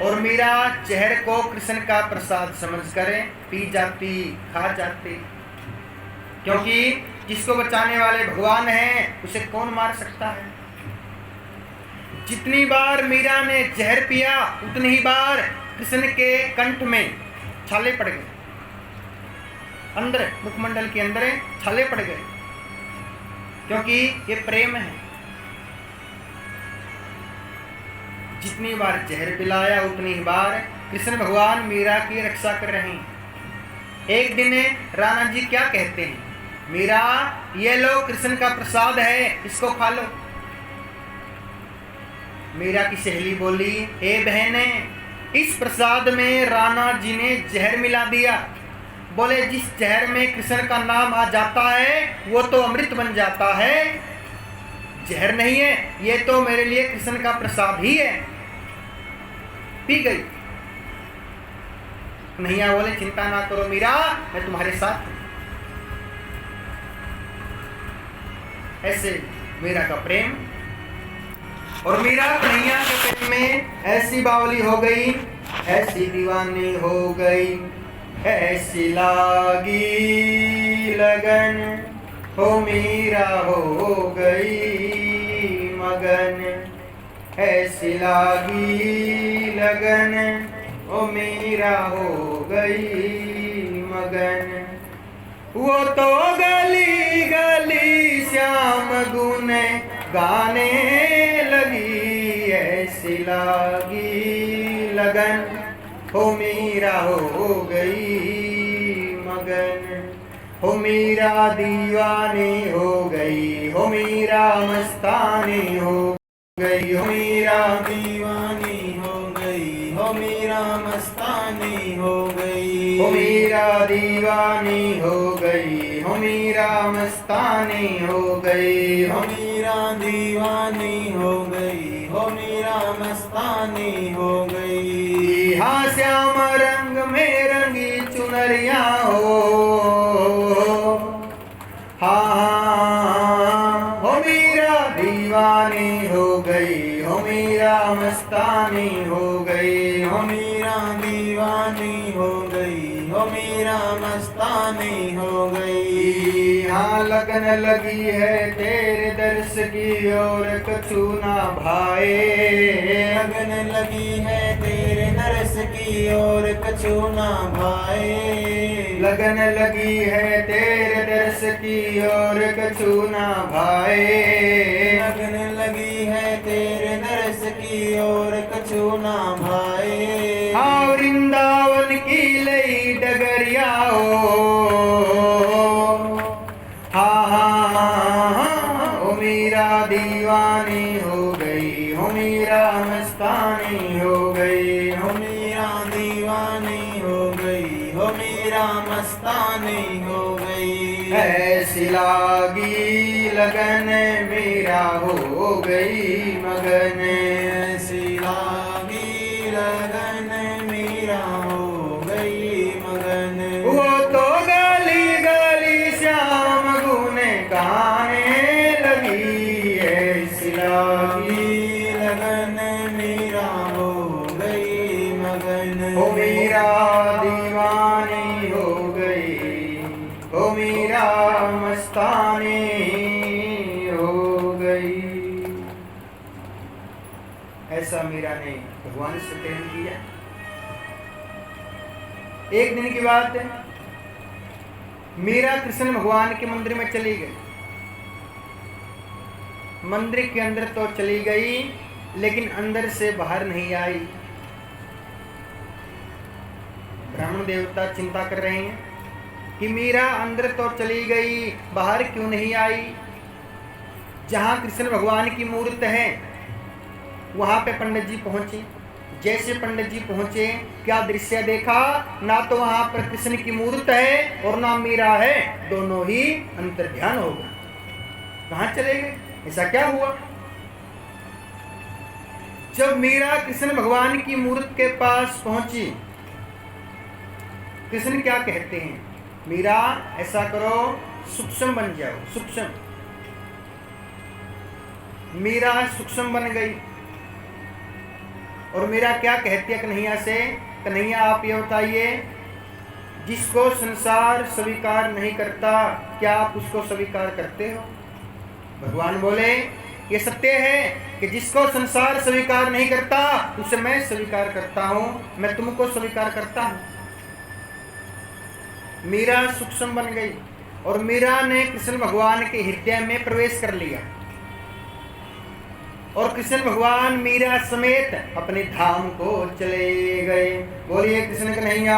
और मीरा जहर को कृष्ण का प्रसाद समझकर पी जाती, खा जाती। क्योंकि जिसको बचाने वाले भगवान हैं, उसे कौन मार सकता है? जितनी बार मीरा ने जहर पिया, उतनी ही बार कृष्ण के कंठ में छाले पड़ गए, अंदर मुखमंडल के अंदर छाले पड़ गए। क्योंकि ये प्रेम है। जितनी बार जहर पिलाया, उतनी ही बार कृष्ण भगवान मीरा की रक्षा कर रहे हैं। एक दिन राणा जी क्या कहते हैं, मीरा ये लो कृष्ण का प्रसाद है, इसको खा लो। मीरा की सहेली बोली, हे बहने, इस प्रसाद में राणा जी ने जहर मिला दिया। बोले जिस जहर में कृष्ण का नाम आ जाता है वो तो अमृत बन जाता है, जहर नहीं है, ये तो मेरे लिए कृष्ण का प्रसाद ही है। पी गई। कन्हैया बोले चिंता ना करो मीरा, मैं तुम्हारे साथ हूं। ऐसे मीरा का प्रेम। और मीरा कन्हैया के प्रेम में ऐसी बावली हो गई, ऐसी दीवानी हो गई, ऐसी लागी लगन, हो मीरा हो गई मगन। ऐसी लागी लगन, ओ मीरा हो गई मगन। वो तो गली गली श्याम गुन गाने लगी, ऐसी लागी लगन, हो मीरा हो गई मगन। हो मीरा दीवानी हो गई, हो मीरा मस्तानी हो गई, हो मीरा दीवानी हो गई, हो मीरा मस्तानी हो गई, हो मीरा दीवानी हो गई, हो मीरा मस्तानी हो गई, हो मीरा दीवानी हो गई, हो मीरा मस्तानी हो गई। हाँ श्याम रंग में रंगी चुनरिया हो, हाँ हो मीरा दीवानी हो गई, हो मीरा मस्तानी हो गई, हो मीरा दीवानी हो गई, हो मीरा मस्तानी हो गई। हाँ लगन लगी है तेरे दर्श की और कछु ना भाए, लगन लगी है तेरे दर्श की और कछु ना भाए, लगन लगी है तेरे दर्श की और कछु ना भाए, लगन लगी है तेरे दर्श की और कछु ना भाए। हाँ वृंदावन की लई डगरिया हो, हाँ हाँ हाँ, हो मीरा दीवानी हो गई, हो मीरा मस्तानी हो गई, हो मीरा दीवानी हो गई, हो मीरा मस्तानी हो गई। ऐसी लागी लगन मीरा हो गई मगन, ऐसी लागी लगन मीरा हो गई मगन। वो तो गली गली श्याम गुन गाने लगी, ऐसी लागी लगन मीरा हो गई मगन। हो मीरा दीवानी हो गई, हो मीरा मस्तानी हो गई। ऐसा मीरा ने भगवान से प्रेम किया। एक दिन की बात है, मीरा कृष्ण भगवान के मंदिर में चली गई। मंदिर के अंदर तो चली गई लेकिन अंदर से बाहर नहीं आई। ब्राह्मण देवता चिंता कर रहे हैं कि मीरा अंदर तो चली गई, बाहर क्यों नहीं आई। जहां कृष्ण भगवान की मूर्त है वहां पे पंडित जी पहुंचे। जैसे पंडित जी पहुंचे, क्या दृश्य देखा, ना तो वहां पर कृष्ण की मूर्त है और ना मीरा है, दोनों ही अंतर्ध्यान हो गए। कहां चले गए, ऐसा क्या हुआ। जब मीरा कृष्ण भगवान की मूर्त के पास पहुंची, कृष्ण क्या कहते हैं, मीरा ऐसा करो, सूक्ष्म बन जाओ, सूक्ष्म। मीरा सूक्ष्म बन गई और मीरा क्या कहती है कन्हैया से, कन्हैया आप ये बताइए, जिसको संसार स्वीकार नहीं करता क्या आप उसको स्वीकार करते हो। भगवान बोले ये सत्य है कि जिसको संसार स्वीकार नहीं करता उसे मैं स्वीकार करता हूं, मैं तुमको स्वीकार करता हूं। मीरा सूक्ष्म बन गई और मीरा ने कृष्ण भगवान के हृदय में प्रवेश कर लिया और कृष्ण भगवान मीरा समेत अपने धाम को चले गए। बोलिए कृष्ण कन्हैया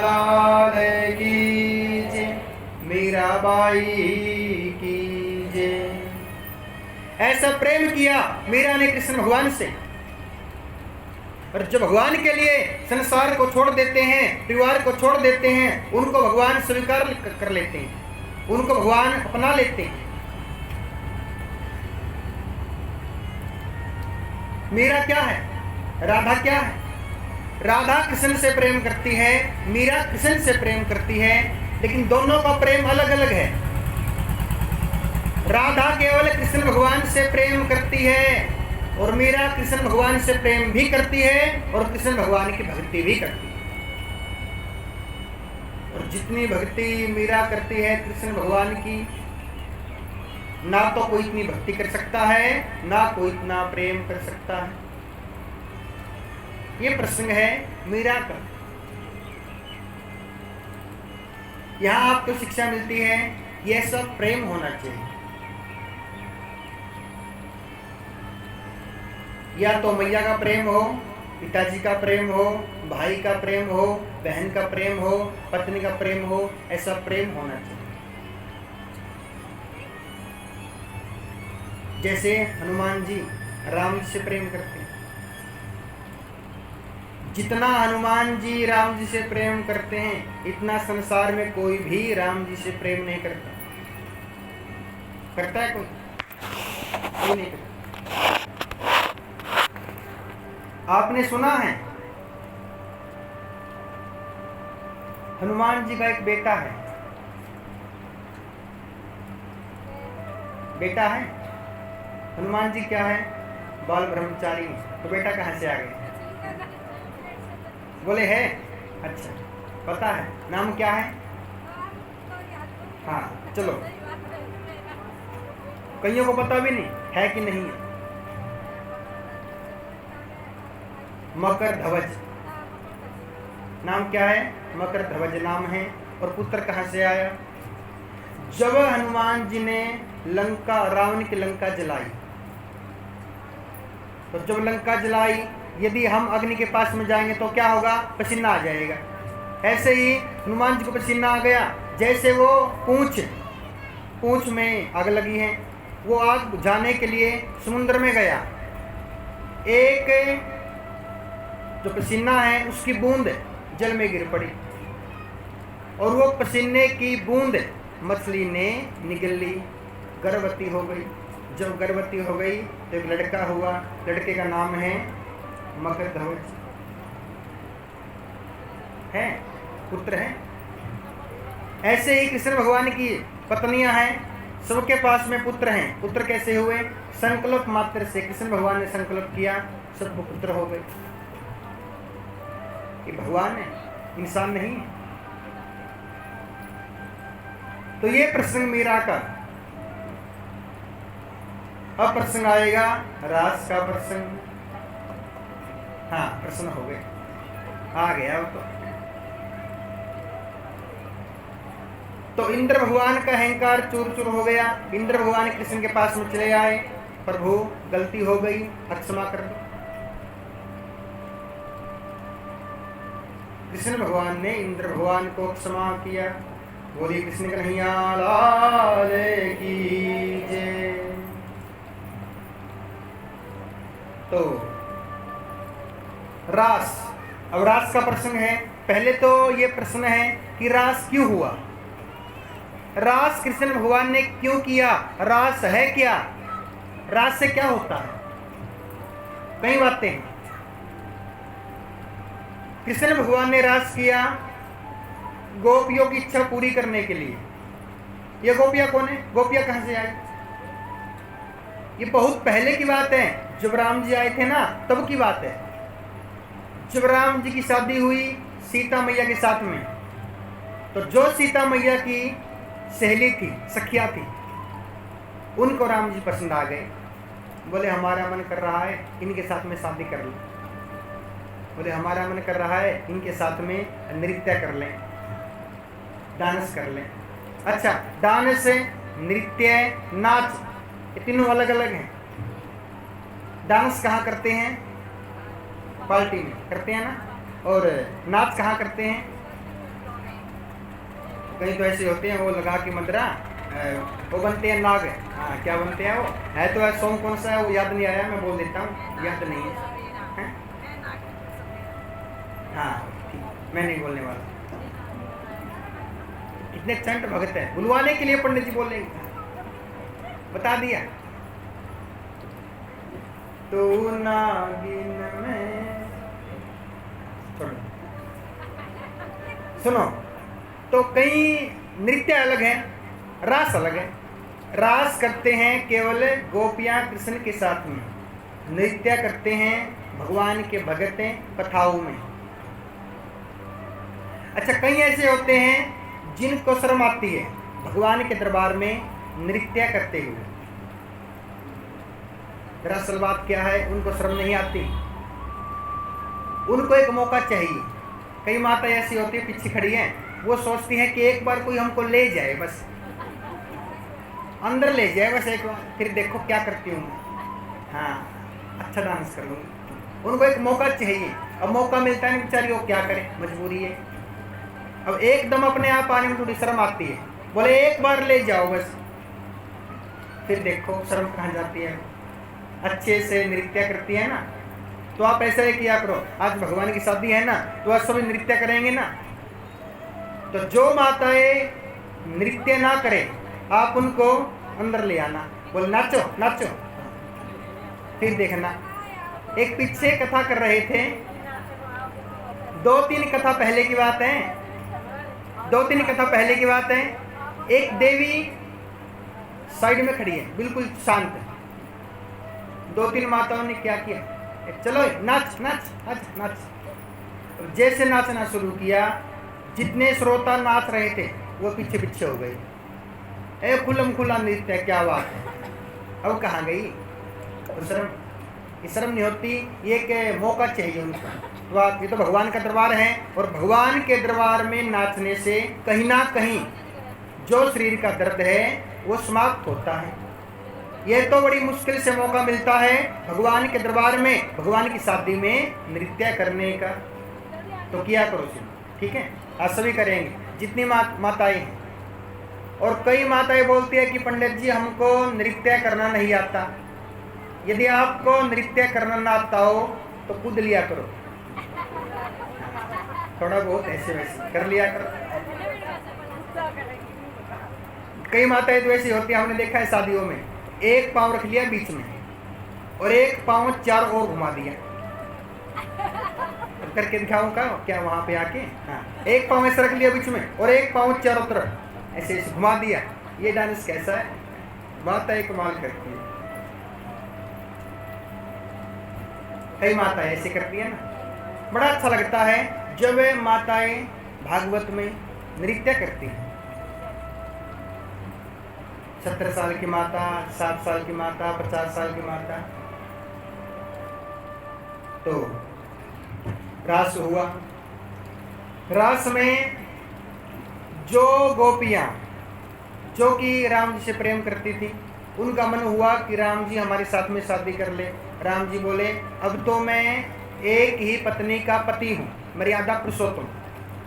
लाल की जय, मीराबाई की जय। ऐसा प्रेम किया मीरा ने कृष्ण भगवान से। और जो भगवान के लिए संसार को छोड़ देते हैं, परिवार को छोड़ देते हैं, उनको भगवान स्वीकार कर लेते हैं, उनको भगवान अपना लेते हैं। मीरा क्या है, राधा क्या है। राधा कृष्ण से प्रेम करती है, मीरा कृष्ण से प्रेम करती है, लेकिन दोनों का प्रेम अलग अलग है। राधा केवल कृष्ण भगवान से प्रेम करती है और मीरा कृष्ण भगवान से प्रेम भी करती है और कृष्ण भगवान की भक्ति भी करती है। और जितनी भक्ति मीरा करती है कृष्ण भगवान की, ना तो कोई इतनी भक्ति कर सकता है, ना कोई इतना प्रेम कर सकता है। ये प्रसंग है मीरा का। यहाँ आपको शिक्षा मिलती है यह सब प्रेम होना चाहिए। या तो मैया का प्रेम हो, पिताजी का प्रेम हो, भाई का प्रेम हो, बहन का प्रेम हो, पत्नी का प्रेम हो, ऐसा प्रेम होना चाहिए। जैसे हनुमान जी राम जी से प्रेम करते हैं, जितना हनुमान जी राम जी से प्रेम करते हैं इतना संसार में कोई भी राम जी से प्रेम नहीं करता। करता है कोई नहीं करता। आपने सुना है हनुमान जी का एक बेटा है, बेटा है। हनुमान जी क्या है? बाल ब्रह्मचारी। तो बेटा कहाँ से आ गए? बोले है। अच्छा, पता है नाम क्या है? हाँ चलो, कईयों को पता भी नहीं है कि नहीं है। मकर ध्वज नाम क्या है? मकर ध्वज नाम है। और पुत्र कहाँ से आया? जब हनुमान जी ने लंका, रावण की लंका जलाई, तो जब लंका जलाई, यदि हम अग्नि के पास में जाएंगे तो क्या होगा? पसीना आ जाएगा। ऐसे ही हनुमान जी को पसीना आ गया। जैसे वो पूंछ में आग लगी है, वो आग बुझाने के लिए समुद्र में गया। एक जो पसीना है उसकी बूंद जल में गिर पड़ी, और वो पसीने की बूंद मछली ने निगल ली, गर्भवती हो गई। जब गर्भवती हो गई तो एक लड़का हुआ, लड़के का नाम है मकर ध्वज, है पुत्र है। ऐसे ही कृष्ण भगवान की पत्नियां हैं, सबके पास में पुत्र हैं। पुत्र कैसे हुए? संकल्प मात्र से कृष्ण भगवान ने संकल्प किया, सबको पुत्र हो गए। ये भगवान है, इंसान नहीं है। तो ये प्रसंग मीरा का। अब प्रसंग आएगा रास का प्रसंग। हाँ प्रश्न हो गए, आ गया वो तो इंद्र भगवान का अहंकार चूर चूर हो गया। इंद्र भगवान कृष्ण के पास में चले आए, प्रभु गलती हो गई, क्षमा कर दो। कृष्ण भगवान ने इंद्र भगवान को क्षमा किया। बोली कृष्ण कन्हैया लाल की जय। तो रास, अब रास का प्रसंग है। पहले तो ये प्रश्न है कि रास क्यों हुआ? रास कृष्ण भगवान ने क्यों किया? रास है क्या? रास से क्या होता है? कई बातें हैं। कृष्ण भगवान ने रास किया गोपियों की इच्छा पूरी करने के लिए। ये गोपियां कौन है? गोपियां कहां से आई? ये बहुत पहले की बात है, जब राम जी आए थे ना, तब की बात है। जब राम जी की शादी हुई सीता मैया के साथ में, तो जो सीता मैया की सहेली थी, सखिया थी, उनको राम जी पसंद आ गए। बोले हमारा मन कर रहा है इनके साथ में शादी कर लें। बोले हमारा मन कर रहा है इनके साथ में नृत्य कर लें, डांस कर लें। अच्छा, डांस, नृत्य, नाच, ये तीनों अलग अलग हैं। डांस कहाँ करते हैं? पार्टी में करते हैं ना। और नाच कहाँ करते हैं? कहीं तो ऐसे होते हैं, वो लगा के मंत्रा, वो बनते हैं नाग। हाँ, क्या बनते हैं वो? है तो सॉन्ग कौन सा है वो याद नहीं आया, मैं बोल देता हूँ, याद नहीं है। हाँ ठीक, मैं नहीं बोलने वाला। कितने चंट भगत है, बुलवाने के लिए पंडित जी बोलेंगे, बता दिया। तो नागिन में सुनो, तो कई नृत्य अलग है, रास अलग है। रास करते हैं केवल गोपियां कृष्ण के साथ में, नृत्य करते हैं भगवान के भगत कथाओं में। अच्छा, कई ऐसे होते हैं जिनको शर्म आती है भगवान के दरबार में नृत्य करते हुए। दरअसल बात क्या है, उनको शर्म नहीं आती। उनको एक मौका चाहिए। कई माता ऐसी होती है पीछे खड़ी हैं, वो सोचती हैं कि एक बार कोई हमको ले जाए, बस अंदर ले जाए बस एक बार, फिर देखो क्या करती हूँ, हाँ अच्छा डांस करूँगी। उनको एक मौका चाहिए। अब मौका मिलता है नहीं बेचारी, वो क्या करे, मजबूरी है। अब एकदम अपने आप आने में थोड़ी शर्म आती है, बोले एक बार ले जाओ बस, फिर देखो शर्म कहाँ जाती है। अच्छे से नृत्य करती है ना, तो आप ऐसा ही किया करो। आज भगवान की शादी है ना, तो आज सभी नृत्य करेंगे ना, तो जो माताएं नृत्य ना करें आप उनको अंदर ले आना, बोले नाचो नाचो, फिर देखना। एक पीछे कथा कर रहे थे, 2-3 कथा पहले की बात है, 2-3 कथा पहले की बात है। एक देवी साइड में खड़ी है बिल्कुल शांत। 2-3 माताओं ने क्या किया, चलो नाच नाच नाच नाच। जैसे नाचना शुरू किया, जितने श्रोता नाच रहे थे वो पीछे पीछे हो गए। ए खुल्लम खुल्ला नृत्य, क्या बात है। अब कहाँ गई शर्म नहीं होती। ये के मौका चाहिए उनको। ये तो भगवान का दरबार है, और भगवान के दरबार में नाचने से कहीं ना कहीं जो शरीर का दर्द है वो समाप्त होता है। ये तो बड़ी मुश्किल से मौका मिलता है भगवान के दरबार में, भगवान की शादी में नृत्य करने का, तो किया करो ठीक है। आज सभी करेंगे जितनी माताएं हैं। और कई माताएं बोलती है कि पंडित जी हमको नृत्य करना नहीं आता। यदि आपको नृत्य करना ना आता हो तो कूद लिया करो, थोड़ा बहुत ऐसे वैसे कर लिया करो। कई माताएं तो ऐसी होती है, हमने देखा है शादियों में, एक पाँव रख लिया बीच में और एक पाँव 4 और घुमा दिया। करके दिखाऊं का क्या वहां पे आके, हाँ एक पाँव ऐसे रख लिया बीच में और एक पाँव चारों तरफ ऐसे ऐसे घुमा दिया। ये डांस कैसा है, माताएं कमाल करती है। कई माताएं ऐसे करती है ना, बड़ा अच्छा लगता है जब वे माताएं भागवत में नृत्य करती हैं। 70 साल की माता, 60 साल की माता, 50 साल की माता। तो रास हुआ, रास में जो गोपियां जो कि राम जी से प्रेम करती थी, उनका मन हुआ कि राम जी हमारे साथ में शादी कर ले। राम जी बोले अब तो मैं एक ही पत्नी का पति हूँ, मर्यादा पुरुषोत्तम,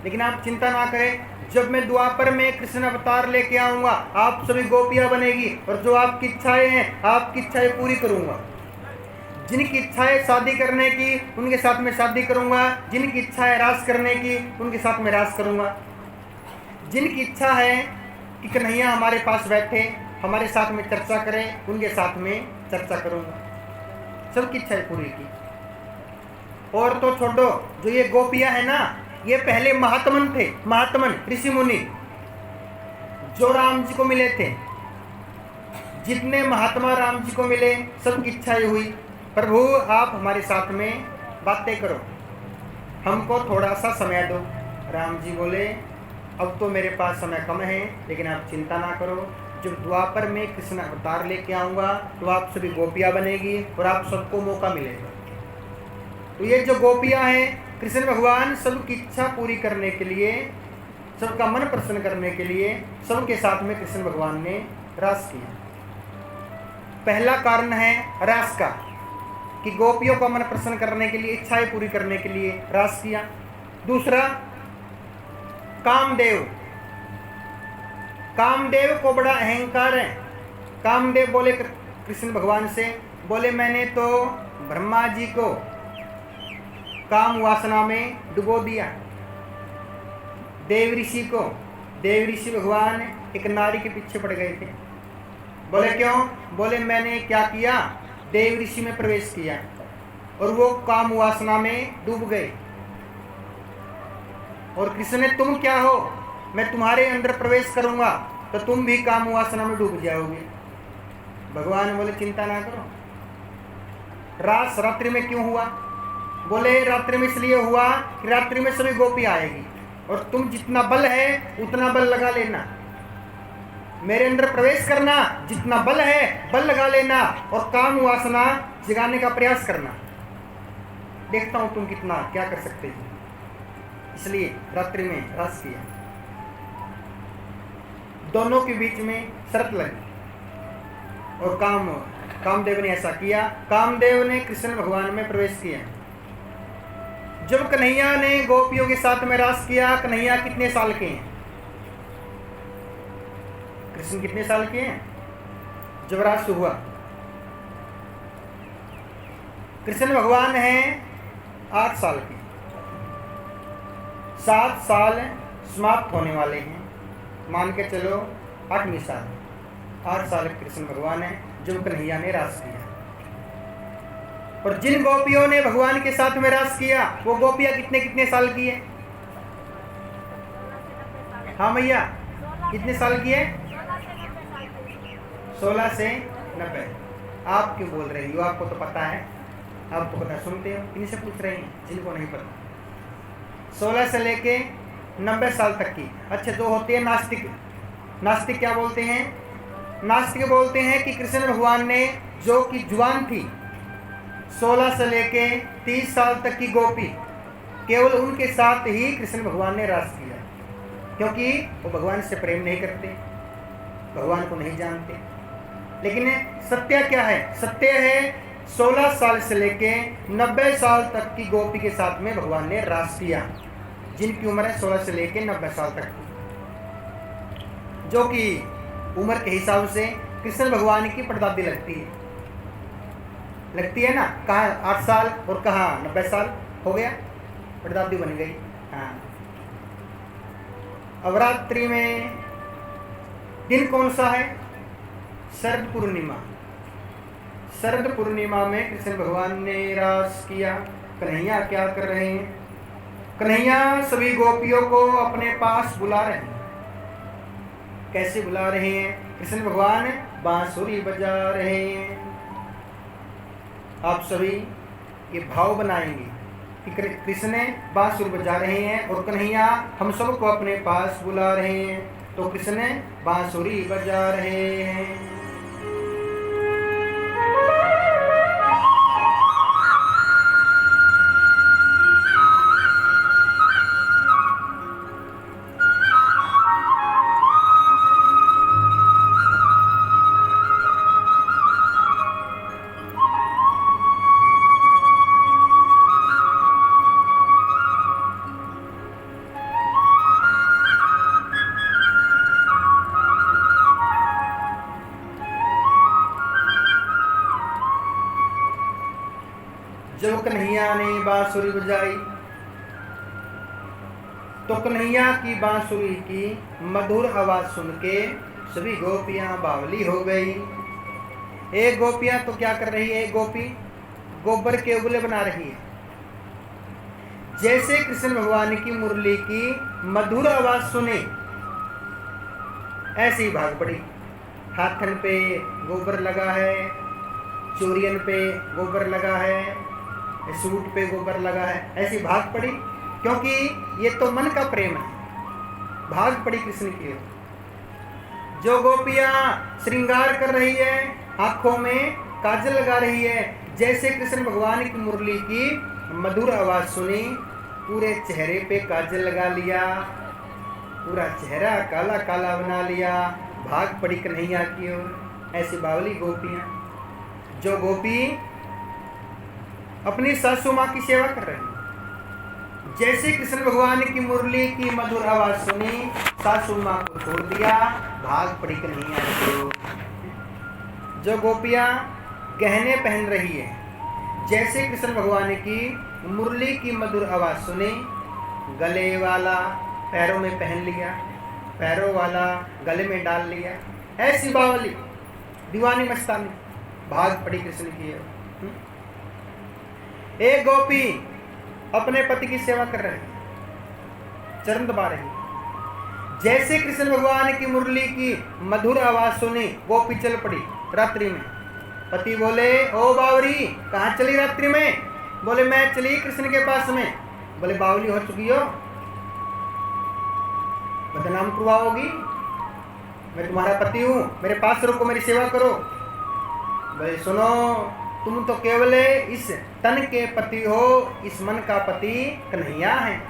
लेकिन आप चिंता ना करें, जब मैं द्वापर में कृष्ण अवतार लेके आऊंगा आप सभी गोपियां बनेगी, और जो आपकी इच्छाएं हैं आपकी इच्छाएं पूरी करूंगा। जिनकी इच्छा है शादी करने की उनके साथ में शादी करूंगा, जिनकी इच्छा है रास करने की उनके साथ में रास करूंगा, जिनकी इच्छा है कि कन्हैया हमारे पास बैठे हमारे साथ में चर्चा करें उनके साथ में चर्चा करूंगा। सबकी इच्छा पूरी की। और तो छोड़ो, जो ये गोपियां है ना, ये पहले महात्मन थे, महात्मन ऋषि मुनि जो राम जी को मिले थे। जितने महात्मा राम जी को मिले सबकी इच्छाएं हुई, प्रभु आप हमारे साथ में बातें करो, हमको थोड़ा सा समय दो। राम जी बोले अब तो मेरे पास समय कम है, लेकिन आप चिंता ना करो, जब द्वापर में कृष्ण अवतार लेके आऊँगा तो आप सभी गोपियाँ बनेगी और आप सबको मौका मिलेगा। तो ये जो गोपियाँ हैं, कृष्ण भगवान सबकी इच्छा पूरी करने के लिए, सबका मन प्रसन्न करने के लिए सबके साथ में कृष्ण भगवान ने रास किया। पहला कारण है रास का, कि गोपियों का मन प्रसन्न करने के लिए, इच्छाएं पूरी करने के लिए रास किया। दूसरा कामदेव, कामदेव को बड़ा अहंकार है। कामदेव बोले कृष्ण भगवान से, बोले मैंने तो ब्रह्मा जी को काम वासना में डुबो दिया। देव ऋषि को, देव ऋषि भगवान एक नारी के पीछे पड़ गए थे। बोले क्यों? बोले मैंने क्या किया, देव ऋषि में प्रवेश किया और वो काम वासना में डूब गए। और कृष्ण ने तुम क्या हो, मैं तुम्हारे अंदर प्रवेश करूंगा तो तुम भी काम वासना में डूब जाओगे। भगवान बोले चिंता ना करो। रास रात्रि में क्यों हुआ? बोले रात्रि में इसलिए हुआ कि रात्रि में सभी गोपी आएगी और तुम जितना बल है उतना बल लगा लेना, मेरे अंदर प्रवेश करना, जितना बल है बल लगा लेना और काम वासना जगाने का प्रयास करना। देखता हूँ तुम कितना क्या कर सकते हो, इसलिए रात्रि में रास किया। दोनों के बीच में शर्त लगी और कामदेव ने ऐसा किया। कामदेव ने कृष्ण भगवान में प्रवेश किया। जब कन्हैया ने गोपियों के साथ में रास किया, कन्हैया कितने साल के हैं? कृष्ण कितने साल के हैं जब रास हुआ? कृष्ण भगवान हैं 8 साल के। 7 साल समाप्त होने वाले हैं, मान के चलो 8वें साल। 8 साल कृष्ण भगवान है जब कन्हैया ने रास किया। और जिन गोपियों ने भगवान के साथ में रास किया वो गोपियां कितने कितने साल की है? हाँ भैया, कितने साल की है? 16 से 90। आप क्यों बोल रही हो? आपको तो पता है, आप तो पता सुनते हो, इनसे पूछ रहे हैं जिनको नहीं पता। 16 से लेके 90 साल तक की। अच्छा, जो होते हैं नास्तिक, नास्तिक क्या बोलते हैं? नास्तिक बोलते हैं कि कृष्ण भगवान ने जो कि जुबान थी 16 से लेके 30 साल तक की गोपी, केवल उनके साथ ही कृष्ण भगवान ने रास किया, क्योंकि वो भगवान से प्रेम नहीं करते, भगवान को नहीं जानते। लेकिन सत्य क्या है? सत्य है 16 साल से लेके 90 साल तक की गोपी के साथ में भगवान ने रास किया, जिनकी उम्र है 16 से लेके 90 साल तक की, जो कि उम्र के हिसाब से कृष्ण भगवान की परदादी लगती है ना। कहाँ 8 साल और कहाँ 90 साल हो गया, परदादी बन गई। हाँ, अवरात्रि में दिन कौन सा है? शरद पूर्णिमा। शरद पूर्णिमा में कृष्ण भगवान ने रास किया। कन्हैया क्या कर रहे हैं? कन्हैया सभी गोपियों को अपने पास बुला रहे हैं। कैसे बुला रहे हैं? कृष्ण भगवान बांसुरी बजा रहे हैं। आप सभी ये भाव बनाएंगे कि कृष्ण बांसुरी बजा रहे हैं और कन्हैया हम सबको अपने पास बुला रहे हैं, तो कृष्ण बांसुरी बजा रहे हैं। जब कन्हैया ने बांसुरी बजाई तो कन्हैया की बांसुरी की मधुर आवाज सुन के सभी गोपियां बावली हो गई। एक गोपियां तो क्या कर रही है? एक गोपी गोबर के उगले बना रही है। जैसे कृष्ण भगवान की मुरली की मधुर आवाज सुने ऐसी भाग पड़ी। हाथन पे गोबर लगा है, चोरियन पे गोबर लगा है, सूट पे गोबर लगा है, ऐसी भाग पड़ी, क्योंकि ये तो मन का प्रेम है। भाग पड़ी कृष्ण की ओर। जो गोपियां श्रृंगार कर रही है, आंखों में काजल लगा रही है, जैसे कृष्ण भगवान की मुरली की मधुर आवाज सुनी, पूरे चेहरे पे काजल लगा लिया, पूरा चेहरा काला काला बना लिया, भाग पड़ी कन्हैया की ओर। ऐसी बावली गोपियां, जो गोपी अपनी सासू माँ की सेवा कर रहे हैं। जैसे कृष्ण भगवान की मुरली की मधुर आवाज सुनी, सासू माँ को छोड़ दिया, भाग पड़ी कन्हैया की ओर। जो गोपियां गहने पहन रही है, जैसे कृष्ण भगवान की मुरली की मधुर आवाज सुनी, गले वाला पैरों में पहन लिया, पैरों वाला गले में डाल लिया, ऐसी बावली दीवानी मस्तानी भाग पड़ी कृष्ण की ओर। एक गोपी अपने पति की सेवा कर रही, चरण दबा रही। जैसे कृष्ण भगवान की मुरली की मधुर आवाज सुनी, गोपी चल पड़ी रात्रि में। पति बोले, ओ बावरी कहाँ चली रात्रि में? बोले, मैं चली कृष्ण के पास में। बोले, बावली हो चुकी हो, बदनाम करवाओगी, मैं तुम्हारा पति हूँ, मेरे पास रुको, मेरी सेवा करो। बोले, सुनो तुम तो केवल इस तन के पति हो, इस मन का पति कन्हैया है।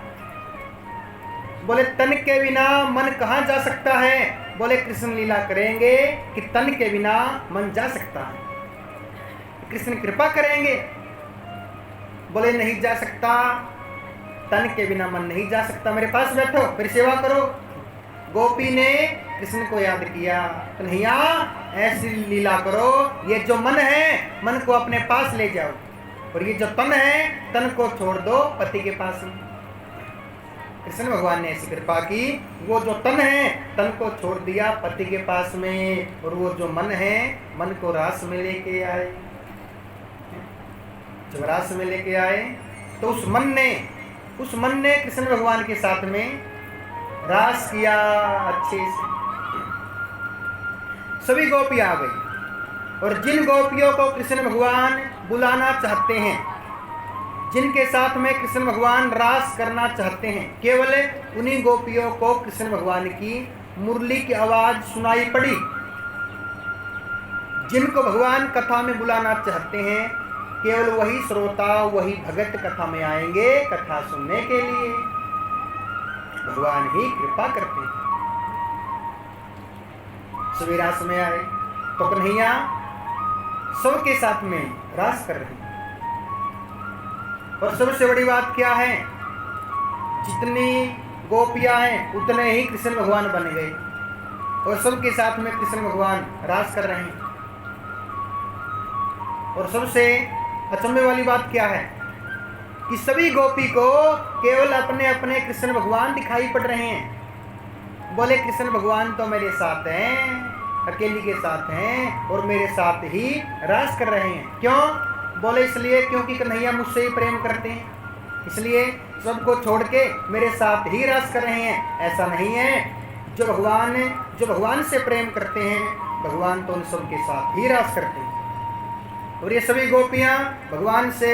बोले तन के बिना मन कहाँ जा सकता है? बोले कृष्ण लीला करेंगे कि तन के बिना मन जा सकता है, कृष्ण कृपा करेंगे। बोले नहीं जा सकता, तन के बिना मन नहीं जा सकता, मेरे पास बैठो फिर सेवा करो। गोपी ने कृष्ण को याद किया, कन्हैया ऐसी लीला करो, ये जो मन है मन को अपने पास ले जाओ, और ये जो तन है तन को छोड़ दो पति के पास में। कृष्ण भगवान ने ऐसी कृपा की, वो जो तन है तन को छोड़ दिया पति के पास में, और वो जो मन है मन को रास में लेके आए। जब रास में लेके आए तो उस मन ने कृष्ण भगवान के साथ में रास किया अच्छे से। सभी गोपी आ गई, और जिन गोपियों को कृष्ण भगवान बुलाना चाहते हैं, जिनके साथ में कृष्ण भगवान रास करना चाहते हैं, केवल उन्हीं गोपियों को कृष्ण भगवान की मुरली की आवाज सुनाई पड़ी। जिनको भगवान कथा में बुलाना चाहते हैं, केवल वही श्रोता वही भगत कथा में आएंगे कथा सुनने के लिए। भगवान ही कृपा करते हैं। सभी रास में आए तो कन्हैया सबके साथ में रास कर रहे हैं। और सबसे बड़ी बात क्या है, जितनी गोपियां हैं उतने ही कृष्ण भगवान बन गए, और सबके साथ में कृष्ण भगवान रास कर रहे हैं। और सबसे अचंभे वाली बात क्या है कि सभी गोपी को केवल अपने अपने कृष्ण भगवान दिखाई पड़ रहे हैं। बोले कृष्ण भगवान तो मेरे साथ हैं, अकेली के साथ हैं, और मेरे साथ ही रास कर रहे हैं। क्यों? बोले इसलिए क्योंकि कन्हैया मुझसे ही प्रेम करते हैं, इसलिए सबको छोड़ के मेरे साथ ही रास कर रहे हैं। ऐसा नहीं है, जो भगवान से प्रेम करते हैं भगवान तो उन सबके साथ ही रास करते हैं। और ये सभी गोपियां भगवान से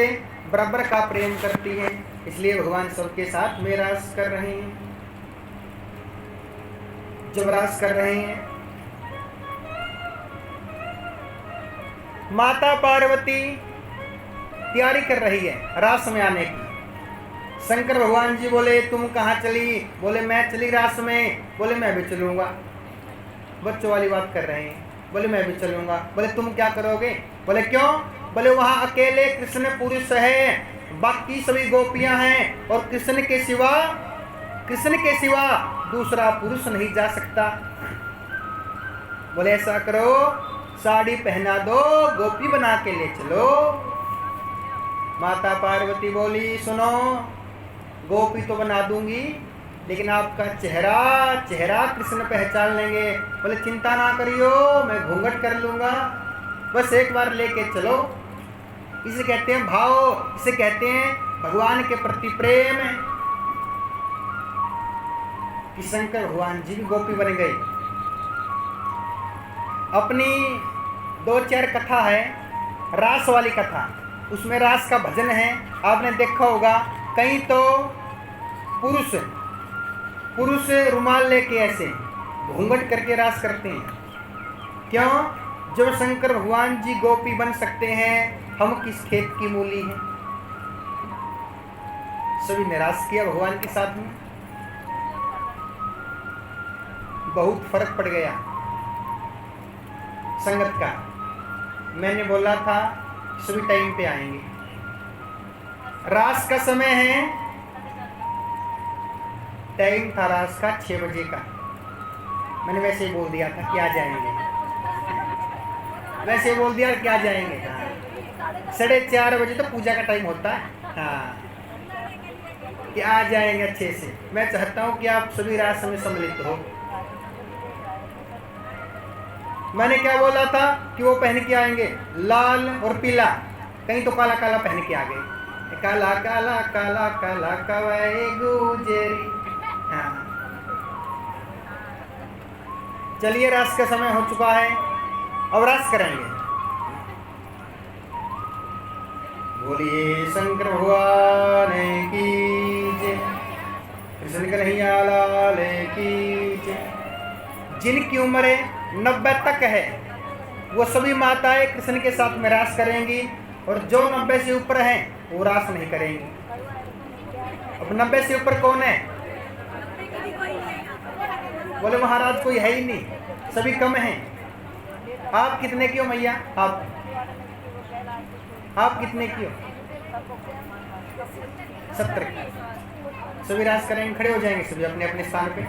बराबर का प्रेम करती हैं, इसलिए भगवान सबके साथ में रास कर रहे हैं। जब रास कर रहे हैं, माता पार्वती तैयारी कर रही है रास में आने की। शंकर भगवान जी बोले तुम कहाँ चली? बोले मैं चली रास में। बोले मैं भी चलूंगा। बच्चों वाली बात कर रहे हैं। बोले मैं भी चलूंगा। बोले तुम क्या करोगे? बोले क्यों? बोले वहां अकेले कृष्ण पुरुष है, बाकी सभी गोपियां हैं, और कृष्ण के सिवा दूसरा पुरुष नहीं जा सकता। बोले ऐसा करो, साड़ी पहना दो, गोपी बना के ले चलो। माता पार्वती बोली सुनो, गोपी तो बना दूंगी, लेकिन आपका चेहरा कृष्ण पहचान लेंगे। बोले चिंता ना करियो, मैं घूंघट कर लूंगा, बस एक बार लेके चलो। इसे कहते हैं भाव, इसे कहते हैं भगवान के प्रति प्रेम। कि शंकर भगवान जी भी गोपी बन गए। अपनी 2-4 कथा है, रास वाली कथा, उसमें रास का भजन है। आपने देखा होगा, कहीं तो पुरुष रुमाल लेके ऐसे घूंघट करके रास करते हैं। क्यों? जब शंकर भगवान जी गोपी बन सकते हैं, हम किस खेत की मूली हैं? सभी निराश किया भगवान के साथ में। बहुत फर्क पड़ गया संगत का। मैंने बोला था सभी टाइम पे आएंगे। रास का समय है, टाइम था रास का 6 बजे का। मैंने वैसे ही बोल दिया था कि आ जाएंगे, वैसे ही बोल दिया कि आ जाएंगे। 4:30 बजे तो पूजा का टाइम होता है। हाँ, कि आ जाएंगे अच्छे से। मैं चाहता हूँ कि आप सभी रास में सम्मिलित हो। मैंने क्या बोला था कि वो पहन के आएंगे लाल और पीला, कहीं तो काला काला पहन के आ गए। काला काला काला काला कवाए गुजेरी। हाँ, चलिए रास का समय हो चुका है, अब रास करेंगे। बोलिए शंकर भगवान की जय, कृष्ण कन्हैया लाल की जय। जिनकी उम्र 90 तक है वो सभी माताएं कृष्ण के साथ में रास करेंगी, और जो 90 से ऊपर हैं वो रास नहीं करेंगे। अब 90 से ऊपर कौन है? बोले महाराज कोई है ही नहीं, सभी कम हैं। आप कितने की हो मैया? आप कितने की हो? 70 की। सभी रास करेंगे, खड़े हो जाएंगे सभी अपने अपने स्थान पे।